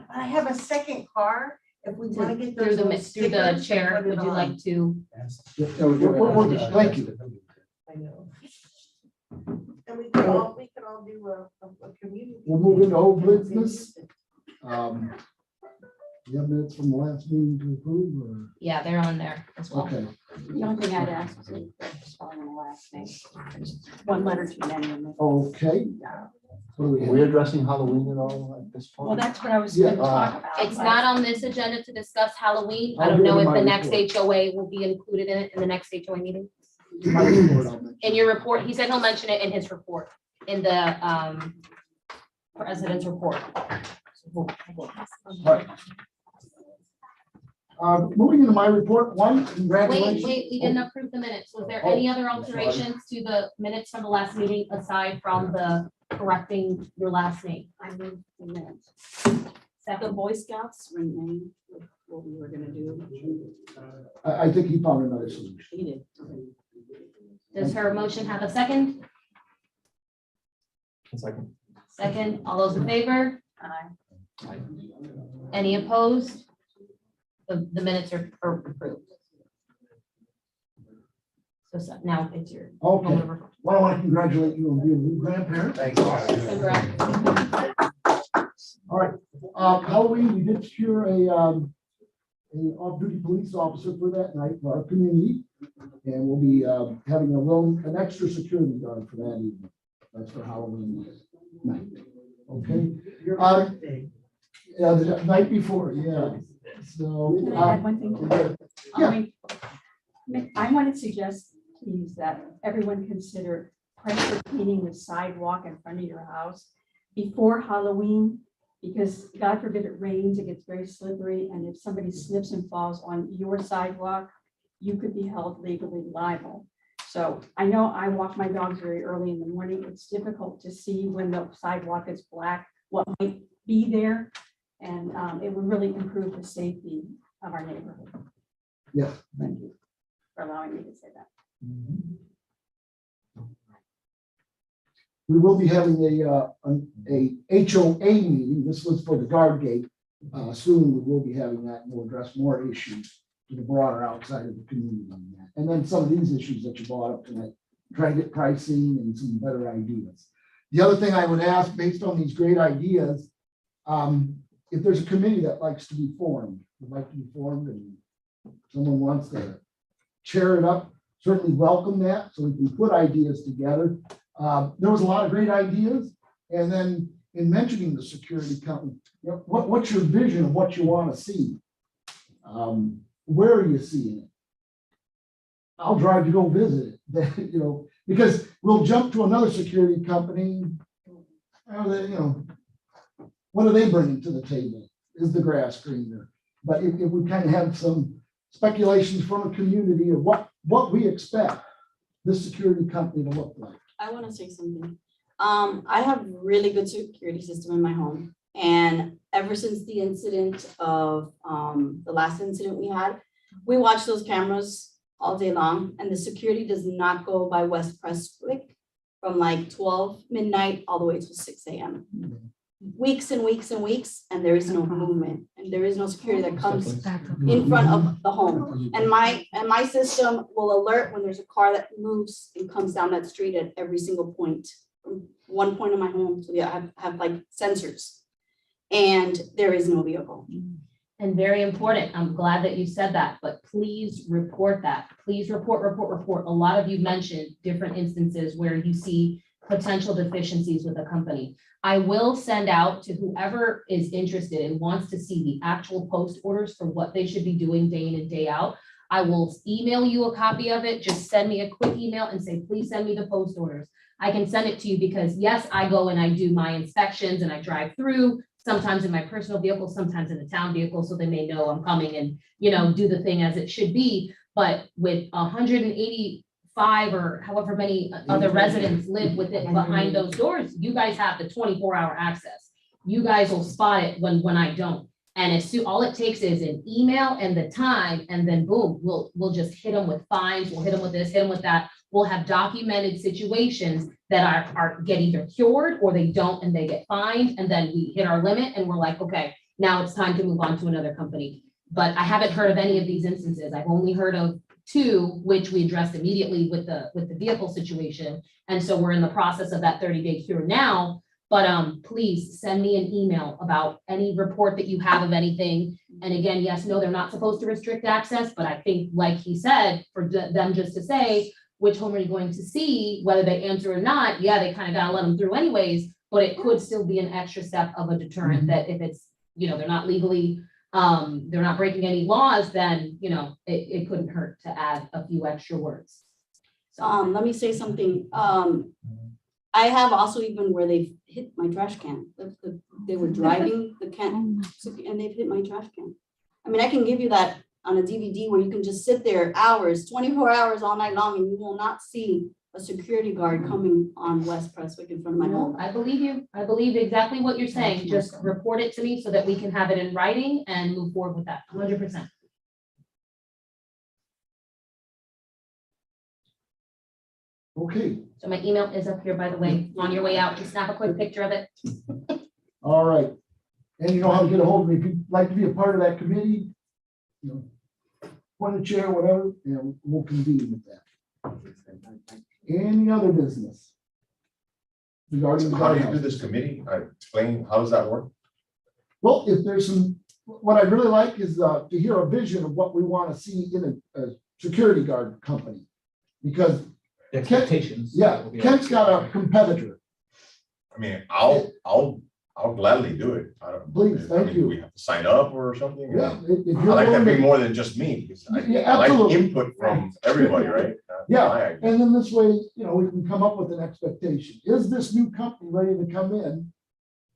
I have a second car. If we want to get Through those the chair, would you like to? Thank you. I know. And we could all do a community. We'll move into old business. You have minutes from the last meeting to approve, or? Yeah, they're on there as well. Okay. The only thing I'd ask is just following the last name. One letter too many. Okay. What are Are we addressing Halloween at all at this point? Well, that's what I was going to talk about. It's not on this agenda to discuss Halloween. I I'll don't do it know in if my the next report. HOA will be included in it in the next HOA meeting. My report, I'll mention. In your report, he said he'll mention it in his report, in the president's report. Right. Moving into my report, one, Wait, congratulations. we didn't approve the minutes. Was there any other alterations to the minutes from the last meeting aside from the correcting your last name? I moved the minutes. The Second, Boy Scouts remain with what we were gonna do. I think he found another solution. He did. does her motion have a second? Second. Second, all those in favor? Aye. Any opposed? The minutes are approved. So now it's your. Okay. Well, I want to congratulate you on being a new grandparent. Thanks. Congrats. All right, Halloween, we did secure a off-duty police officer for that night for our community. And we'll be having an extra security guard for that evening. That's for Halloween night. Okay? Yeah, the night before, yeah. So. Can I add one thing? Yeah. I want to suggest, please, that everyone consider pressure cleaning the sidewalk in front of your house before Halloween, because God forbid it rains, it gets very slippery, and if somebody slips and falls on your sidewalk, you could be held legally liable. So I know I walk my dogs very early in the morning. It's difficult to see when the sidewalk is black, what might be there. And it would really improve the safety of our neighborhood. Yeah. Thank you for allowing me to say that. We will be having a HOA meeting. This was for the guard gate. Soon we will be having that, and we'll address more issues to the broader outside of the community on that. And then some of these issues that you brought up tonight, try to get pricing and some better ideas. The other thing I would ask, based on these great ideas, if there's a committee that likes to be formed, would like to be formed, and someone wants to chair it up, certainly welcome that, so we can put ideas together. There was a lot of great ideas, and then in mentioning the security company, you know, what's your vision of what you want to see? Where are you seeing it? I'll drive to go visit it, you know, because we'll jump to another security company. What are they bringing to the table? Is the grass greener? But if we kind of have some speculations from a community of what we expect this security company to look like. I want to say something. I have really good security system in my home. And ever since the incident of the last incident we watch those cameras all day long, and the security does not go by West Prestwick from like 12 midnight all the way to 6 a.m. Weeks and weeks and weeks, and there is no movement, and there is no security that comes in front of the home. And my system will alert when there's a car that moves and comes down that street at every single point. From one point of my home to the other, I have like sensors, and there is no vehicle. And very important, I'm glad that you said that, but please report that. Please report. A lot of you mentioned different instances where you see potential deficiencies with a company. I will send out to whoever is interested and wants to see the actual post orders for what they should be doing day in and day out. I will email you a copy of it. Just send me a quick email and say, please send me the post orders. I can send it to you because yes, I go and I do my inspections and I drive through, sometimes in my personal vehicle, sometimes in the town vehicle, so they may know I'm coming and, you know, do the thing as it should be. But with 185 or however many other residents live within behind those doors, you guys have the 24-hour access. You guys will spot it when I don't. And as soon, all it takes is an email and the time, and then boom, we'll just hit them with fines. We'll hit them with this, hit them with that. We'll have documented situations that are get either cured or they don't and they get fined, and then we hit our limit and we're like, okay, now it's time to move on to another company. But I haven't heard of any of these instances. I've only heard of 2, which we addressed immediately with the vehicle situation. And so we're in the process of that 30-day cure now. But please send me an email about any report that you have of anything. And again, yes, no, they're not supposed to restrict access, but I think, like he said, for them just to say, which home are you going to see, whether they answer or not, yeah, they kind of gotta let them through anyways, but it could still be an extra step of a deterrent that if it's, you know, they're not legally, they're not breaking any laws, then, you know, it couldn't hurt to add a few extra words. Let me say something. I have also even where they've hit my trash can. They were driving the can and they've hit my trash can. I mean, I can give you that on a DVD where you can just sit there hours, 24 hours all night long, and you will not see a security guard coming on West Prestwick in front of my home. I believe you. I believe exactly what you're saying. Just report it to me so that we can have it in writing and move forward with that, 100%. Okay, So my email is up here, by the way, on your way out, just snap a quick picture of it. all right. And you know how to get a hold of me. If you'd like to be a part of that committee, you know, point a chair, whatever, and we'll convene with that. Any other business? Regarding the How do you do guardhouse? this committee? Explain, how does that work? Well, if there's some, what I'd really like is to hear a vision of what we want to see in a security guard company. Because Expectations. yeah, Kent's got a competitor. I mean, I'll gladly do it. I don't. Please, I thank mean, you. We have to sign up or something. Yeah. If I you're like that willing being to- more than just me, because Yeah, I like absolutely. input from everybody, right? Yeah, My idea. and then this way, you know, we can come up with an expectation. Is this new company ready to come in?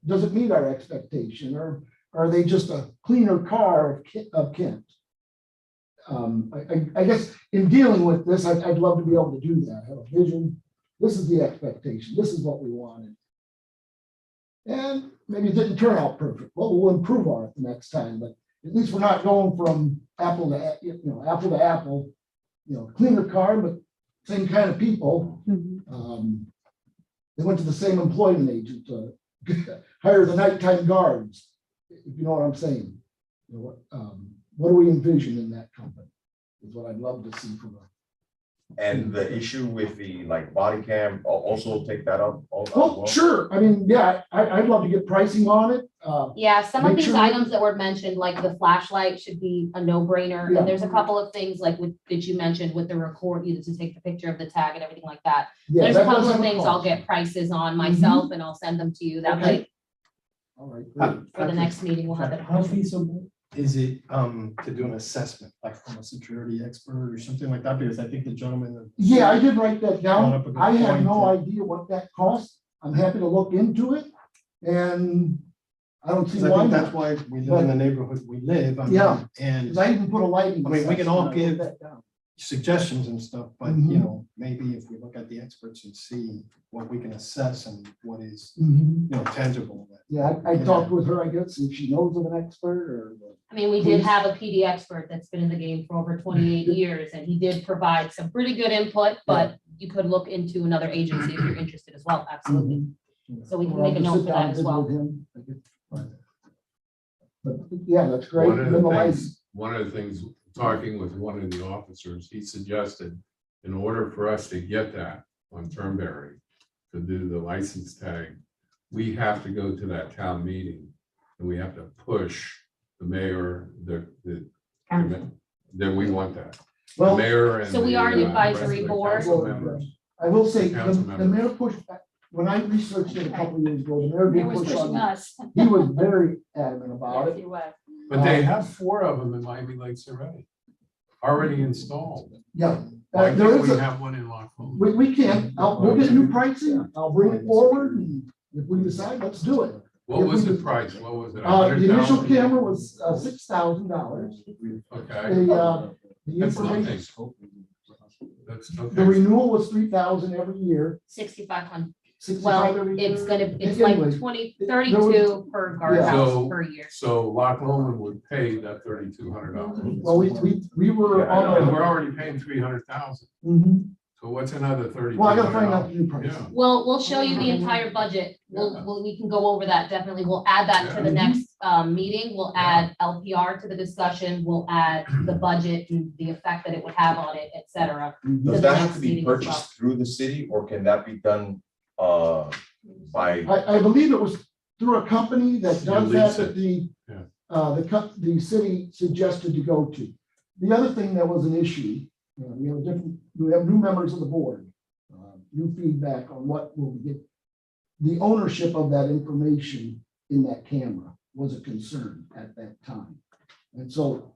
Does it meet our expectation, or are they just a cleaner car of Kent? I guess in dealing with this, I'd love to be able to do that, have a vision. This is the expectation. This is what we wanted. And maybe it didn't turn out perfect. Well, we'll improve on it the next time, but at least we're not going from apple to, apple to apple. Cleaner car, but same kind of people. They went to the same employment agent to hire the nighttime guards, if you know what I'm saying. What do we envision in that company is what I'd love to see from a. And the issue with the body cam, I'll also take that up. Oh, sure. I mean, yeah, I'd love to get pricing on it. Yeah, some of Make these sure- items that were mentioned, like the flashlight should be a no-brainer. Yeah. And there's a couple of things like that you mentioned with the record, either to take the picture of the tag and everything like that. Yeah, There's a that couple does of have a things I'll cost. get prices on myself and I'll send them to you. That Okay. way, All right, great. for the next meeting, we'll have it. How feasible is it to do an assessment, like from a security expert or something like that? Because I think the gentleman. Yeah, I did write that Brought up a down. good I have point no that- idea what that costs. I'm happy to look into it. And I don't see Because I why think not. that's why we live in the neighborhood we live. I mean, Yeah. And Because I even put a lighting. I mean, we can all assessment. I wrote give that down. suggestions and stuff, but Mhm. maybe if we look at the experts and see what we can assess and what is, Mhm. tangible. Yeah, I talked with her, I guess, if she knows of an expert or. I mean, we did have a PD expert that's been in the game for over 28 years, and he did provide some pretty good input, but you could look into another agency if you're interested as well, absolutely. So we can Well, make a I'll just note sit for down that and as visit well. with him. I guess. But yeah, that's great. One of And then the the lighting. things, talking with one of the officers, he suggested, in order for us to get that on Turnberry, to do the license tag, we have to go to that town meeting and we have to push the mayor, then we want that. The Well, mayor and. So we are an the, advisory rest of the board. council members. I will say, Council the mayor pushed back, when I researched it a couple of years ago, the mayor He did was push pushing on. us. He was very adamant about Yes, it. he was. But they have 4 of them in Miami Lakes already installed. Yeah. Why There can't is we a- have one in Loch Lomond? We can, we'll get new pricing, I'll bring it forward, and if we decide, let's do it. What was the price? What was it? The initial 100,000? camera was $6,000. Okay. The That's information, nothing. That's the okay. renewal was $3,000 every year. 6,500. 65 Well, every it's year. gonna, it's Anyway, like 20, there 32 per guardhouse So, per year. so Loch Lomond would pay that $3,200. Well, we were And on. we're already paying 300,000. Mhm. So what's another 30? Well, I gotta find out the new price. Yeah. We'll show you the entire budget. We can go over that definitely. We'll add that to the Yeah. next meeting. We'll add LPR to the discussion. We'll add the budget and the effect that it would have on it, et cetera. Does that have to be purchased through the city, or can that be done by? I believe it was through a company that does lease that, it. the city suggested to go to. The other thing that was an issue, we have new members of the board, new feedback on what will get. The ownership of that information in that camera was a concern at that time. And so,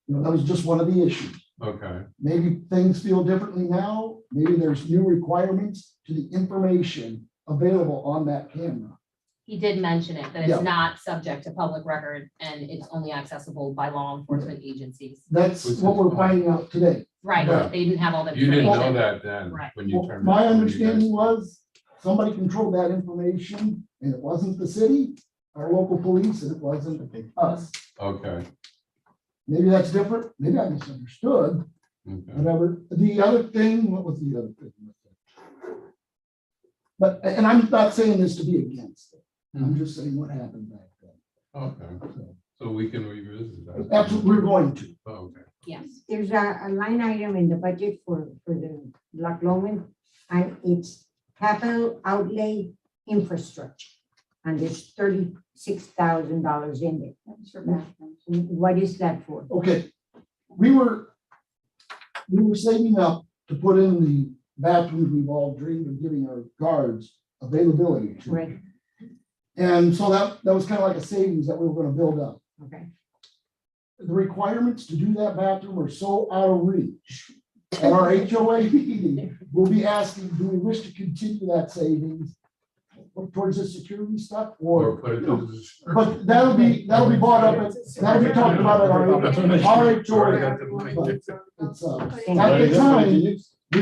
that was just one of the issues. Okay, Maybe things feel differently now. Maybe there's new requirements to the information available on that camera. He did mention it, that Yeah. it's not subject to public record and it's only accessible by law enforcement agencies. That's what we're finding out today. Right, Yeah. they didn't have all the you didn't know information. that then, Right. when you Well, turned. my it- when you guys- understanding was somebody controlled that information and it wasn't the city, our local police, and it wasn't us. Okay, Maybe that's different. Maybe I misunderstood, okay. whatever. The other thing, what was the other thing? But, and I'm not saying this to be against it. I'm just saying what happened back then. Okay, so we can revisit that. Absolutely, we're going to. Oh, okay. Yes. There's a line item in the budget for the Loch Lomond, and it's capital outlay infrastructure. And there's $36,000 in there. That's for bathrooms. What is that for? Okay, we were saving up to put in the bathrooms we've all dreamed of giving our guards availability to. Right, And so that was kind of like a savings that we were gonna build up. okay. The requirements to do that bathroom are so out of reach. At our HOA meeting, we'll be asking, do we wish to continue that savings towards the security stuff Or or? put it to the description. But that'll be brought up, that'll be talked about at our Already HOA. got the money. But it's, at Already the got time, money. we,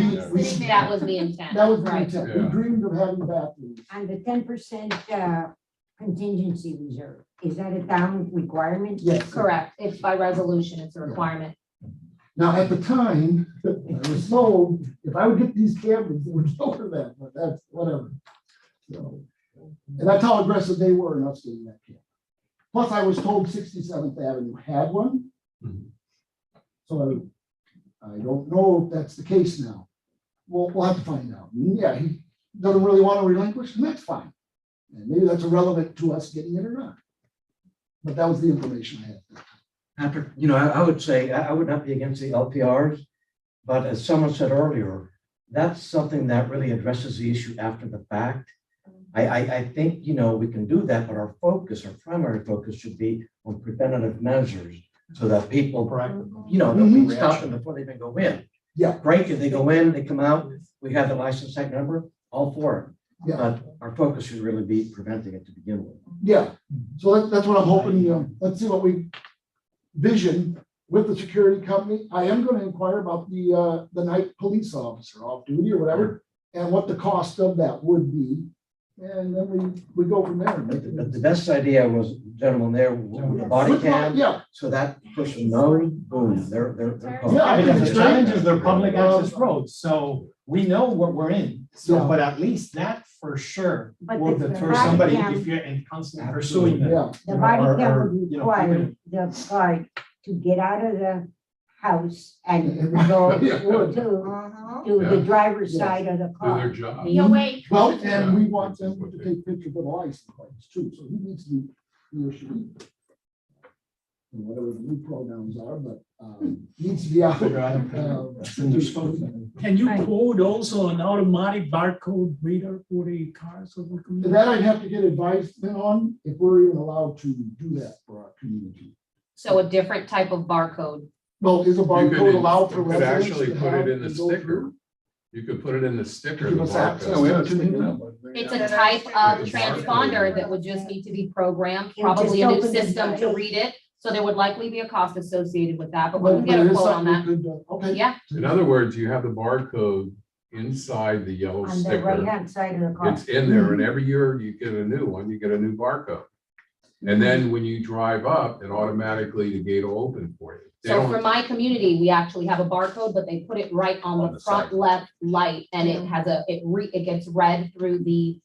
That was the intent. that was the Right. intent. We Yeah. dreamed of having bathrooms. And the 10% contingency reserve, is that a town requirement? Yes. Correct. It's by resolution. It's a requirement. Now, at the time, I was told if I would get these cameras, it would lower that, but that's whatever. So, and that's how aggressive they were in us getting that camera. Plus, I was told 67th Avenue had one. Mhm. So I don't know if that's the case now. We'll have to find out. Yeah, he doesn't really want to relinquish, and that's fine. And maybe that's irrelevant to us getting it or not. But that was the information I had. Patrick, I would say, I would not be against the LPRs, but as someone said earlier, that's something that really addresses the issue after the fact. I think, we can do that, but our primary focus should be on preventative measures so that people, that we stop them before they even go in. Yeah. Great, if they go in, they come out, we have the license tag number, all for it. Yeah. But our focus should really be preventing it to begin with. Yeah, so that's what I'm hoping, let's see what we vision with the security company. I am gonna inquire about the night police officer off duty or whatever, and what the cost of that would be. And then we go from there. and make it- The best idea was, gentlemen there, with the body cam, Yeah, so that person knows, boom, they're caught. Yeah, Because the challenge is they're public access roads, so we know what we're in. So, Yeah. but at least that for sure But will the deter body somebody cam- if you're in constantly pursuing them. yeah, The body or- cam or, would you know, require the guard to get out of the house and go Yeah. to the driver's Yeah. side of the Do their car. job. Be awake. well, and we want them to take pictures of the license plates too, so he needs to be, he or she. Whatever the new pronouns are, but, needs to be out. Figure out in their scope. Can you Right. quote also an automatic barcode reader for the car so we can? That I'd have to get advisement on if we're even allowed to do that for our community. So a different type of barcode. Well, is a You barcode could- allowed for you could residents actually to put have it in the and go sticker. through? You could put it in the sticker. Give the us access barcode. to it. It's a type of transponder that would just need to be programmed, You probably just a new open the system to device. read it. So there would likely be a cost associated with that, but we But can get it a is quote on something we that. could, okay. Yeah, In other words, you have the barcode inside the yellow On the sticker. right-hand side of the car. It's in there, and every year you get a new one, you get a new barcode. And then when you drive up, it automatically, the gate will open for you. They so don't- for my community, we actually have a barcode, but they put it right on the front left light and it has it gets read through the,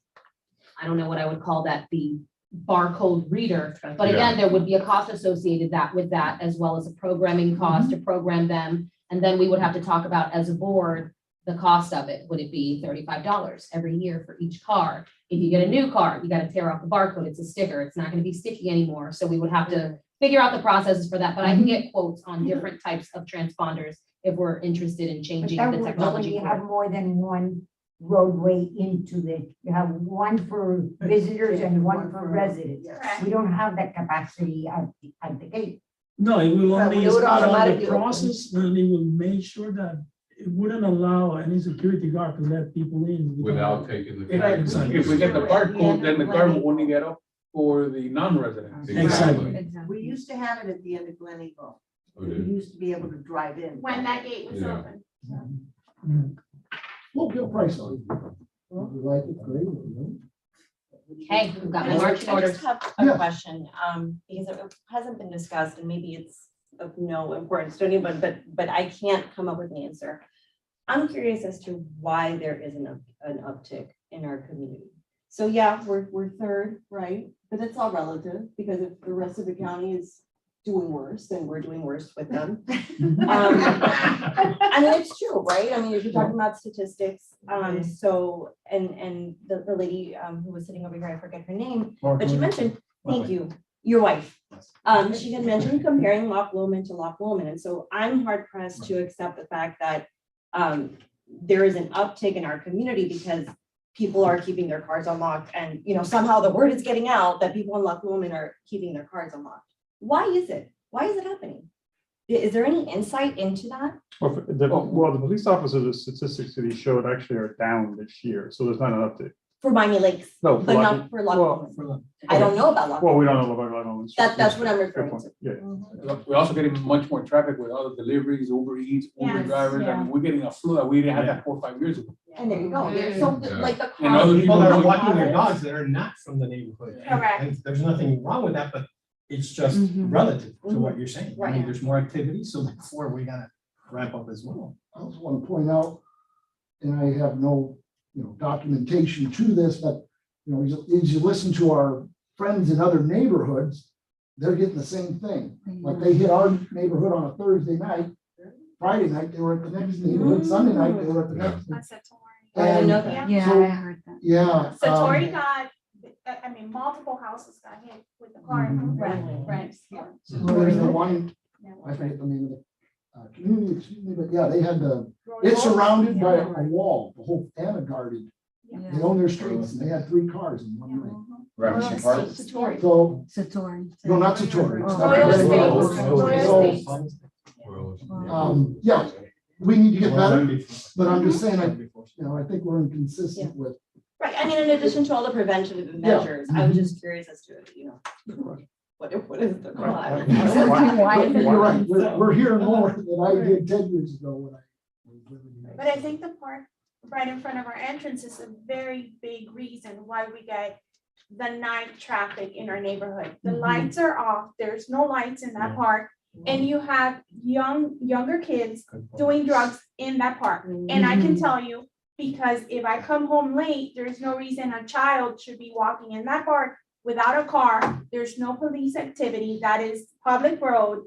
I don't know what I would call that, the barcode reader. But again, there would be a cost associated with that, as well as a programming cost to program them. And then we would have to talk about as a board, the cost of it. Would it be $35 every year for each car? If you get a new car, you gotta tear off the barcode. It's a sticker. It's not gonna be sticky anymore. So we would have to figure out the processes for that, but I can get quotes on different types of transponders if we're interested in But changing that the would, when technology. you for have it. more than one roadway into you have one for visitors and one for residents. Yes. We don't have that capacity at the gate. No, it will But only we would speed up the automatically open. process, and it will make sure that it wouldn't allow any security guard to let people in. Without taking the. If- camera. if we get the barcode, then the car will only get up for the non-residents. Exactly. We used to have it at the end of Glen Eagle. Okay. We used to be able to drive in. When that gate was Yeah. open. We'll get a price on it. You like it, great. you know. Okay, we've got my marching I orders. just have Yeah. a question, because it hasn't been discussed and maybe it's of no importance to anyone, but I can't come up with an answer. I'm curious as to why there isn't an uptick in our community. So yeah, we're third, right? But it's all relative because if the rest of the county is doing worse, then we're doing worse with them. I mean, it's true, right? I mean, if you're talking about statistics, so, and the lady who was sitting over here, I forget her name, but she mentioned, thank you, your wife. She had mentioned comparing Loch Lomond to Loch Lomond, and so I'm hard pressed to accept the fact that there is an uptick in our community because people are keeping their cars unlocked, and somehow the word is getting out that people in Loch Lomond are keeping their cars unlocked. Why is it? Why is it happening? Is there any insight into that? Well, the police officers, the statistics that he showed actually are down this year, so there's not an update. For Miami Lakes, No, but not for Loch Lomond. I don't know about Loch Well, we Lomond. don't know about Lomond. That's what I'm Good referring point. to. Yeah. We're also getting much more traffic with all the deliveries, Uber Eats, Uber Yes, drivers. I yeah. mean, we're getting a flow that we didn't have that 4 or 5 years ago. And there you go. So Yeah. like the And car. other People that are walking their cars- dogs that are not from the neighborhood. Correct. And there's nothing wrong with that, but it's just Mhm. relative to what you're saying. I mean, Right. there's more activity, so therefore we gotta ramp up as well. I also want to point out, and I have no, documentation to this, but, as you listen to our friends in other neighborhoods, they're getting the same thing. Like they hit our neighborhood on a Thursday night, Friday night, they were at the next neighborhood, Sunday night, they were at the next. That's it, Tori. And- Yeah, So- I heard that. Yeah. So Tori got, I mean, multiple houses got hit with the car. Right. So there's the one, I forget the name of the community, excuse me, but yeah, they had it's surrounded by a wall, the whole Anna guarded. They own their streets, and they had 3 cars in one lane. Gramercy Park. Satori. So, Satori. no, not Satori. it's not Loyal Satori. Estates. So, Loyal Estates. yeah, we need to get better, but I'm just saying, Before. I think we're inconsistent with. Right, I mean, in addition to all the preventative measures, I was just curious as to, what is the crime? You're right, we're hearing more than I did 10 years ago when I was living in. But I think the park right in front of our entrance is a very big reason why we get the night traffic in our neighborhood. The lights are off, there's no lights in that park, and you have younger kids doing drugs in that park. And I can tell you, because if I come home late, there's no reason a child should be walking in that park without a car. There's no police activity. That is public road.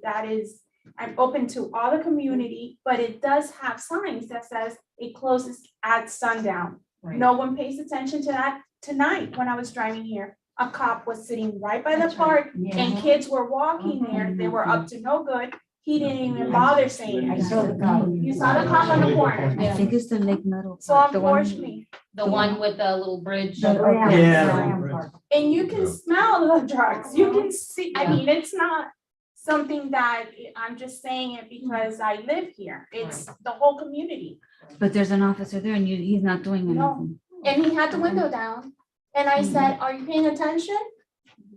I'm open to all the community, but it does have signs that says it closes at sundown. No one pays attention to that. Tonight, when I was driving here, a cop was sitting right by the park and kids were walking there. They were up to no good. He didn't even bother saying I anything. saw the cop. You saw the cop on the corner. I think it's the Lake Meadow. So Park, the one- unfortunately, The one with the little bridge. Yeah. and you can smell the drugs, you can see, I mean, it's not something that I'm just saying it because I live here, it's the whole community. But there's an officer there and he's not doing No. anything. And he had the window down, and I said, are you paying attention?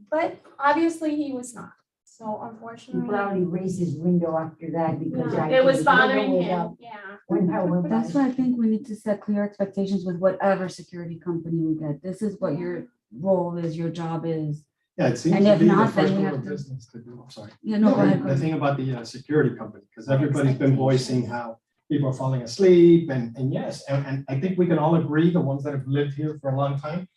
But obviously he was not, so He unfortunately, probably raised his window after that because. yeah, I it was think his window bothering was him, up yeah. when I went That's by. why I think we need to set clear expectations with whatever security company we get. This is what your role is, your job is. Yeah, it seems And to if be the not, then first we order have of to- business to do, I'm sorry. Yeah, no, go ahead. The thing about the security company, because everybody's been voicing how people are falling asleep and yes, and I think we can all agree, the ones that have lived here for a long time,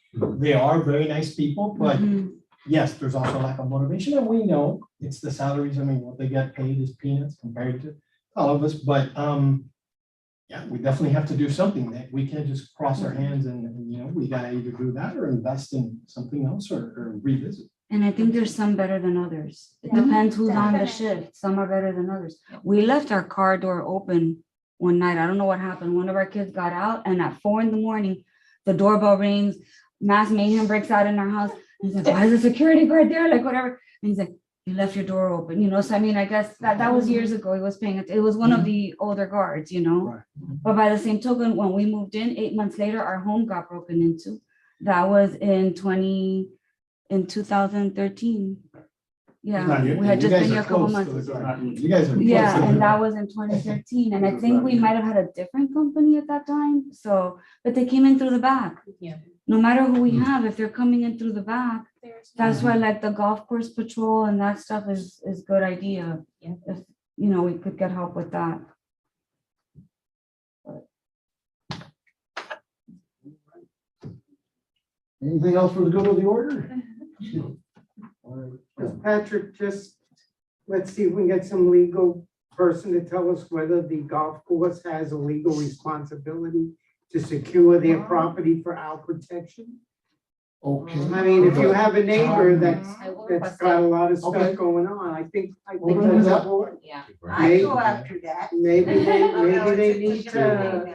they are very nice people, but Mhm. yes, there's also lack of motivation, and we know it's the salaries, I mean, what they get paid is peanuts compared to all of us, but yeah, we definitely have to do something, that we can't just cross our hands and we gotta either do that or invest in something else or revisit. And I think there's some better than others. It Yeah, depends who's on the definitely. shift. Some are better than others. We left our car door open one night. I don't know what happened. One of our kids got out and at 4 a.m, the doorbell rings, mass mayhem breaks out in our house. He's like, why is the security guard there? Like whatever. And he's like, you left your door open, you know, so I mean, I guess that was years ago, he was paying it, it was one of the older guards, you know? Right. But by the same token, when we moved in, 8 months later, our home got broken into. That was in 2013. Yeah, we had just been here a couple months. You guys are. Yeah, and that was in 2013, and I think we might have had a different company at that time, so, but they came in through the back. Yeah. No matter who we have, if they're coming in through the back, that's why like the golf course patrol and that stuff is good idea. Yeah. If, you know, we could get help with that. Anything else for the good of the order? All right. Patrick, just, let's see if we can get some legal person to tell us whether the golf course has a legal responsibility to secure their property for our protection. Okay. I mean, if you have a neighbor that's I will that's request got a it. lot of Okay. stuff going on, I think We're gonna do that's that. important. Yeah. I go after that. Maybe they It's need a to, now.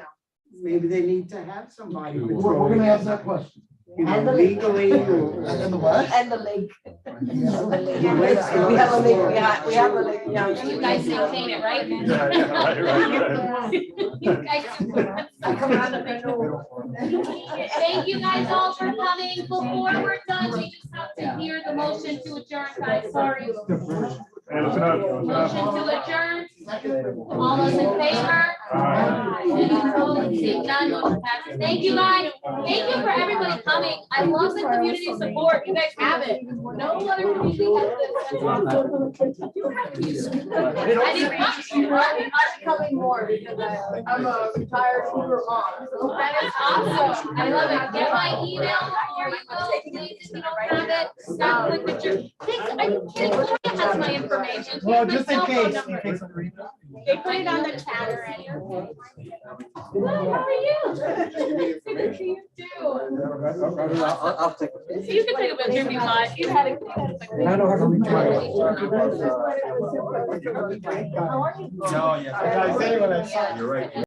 maybe they need to have somebody. We're We're patrolling gonna it, ask that question. you know, And the link. legally or. And the what? And the link. Yeah. We have a link, we have a link. You guys maintain it, right? You guys do. Thank you guys all for coming. Before we're done, we just have to hear the motion to adjourn, guys. Sorry. Motion to adjourn. All those in favor? Any opposed? Seeing none, motion passes. Thank you, guys. Thank you for everybody coming. I love the community support. You guys have it. No other community has this. I didn't want to. I'm coming more because I'm a retired Uber mom. So That is awesome. I love it. Get my email before you go, please. If you don't have it, stop with the picture. Are you kidding? Who has my information? Well, Here's just my in cell phone case. number. They put it on the chat already. Good, how are you? Good to see you too. I'll take it. You can take a picture if you want. You had a. I don't have to How are you? No, yeah. I said it when I saw it. You're right.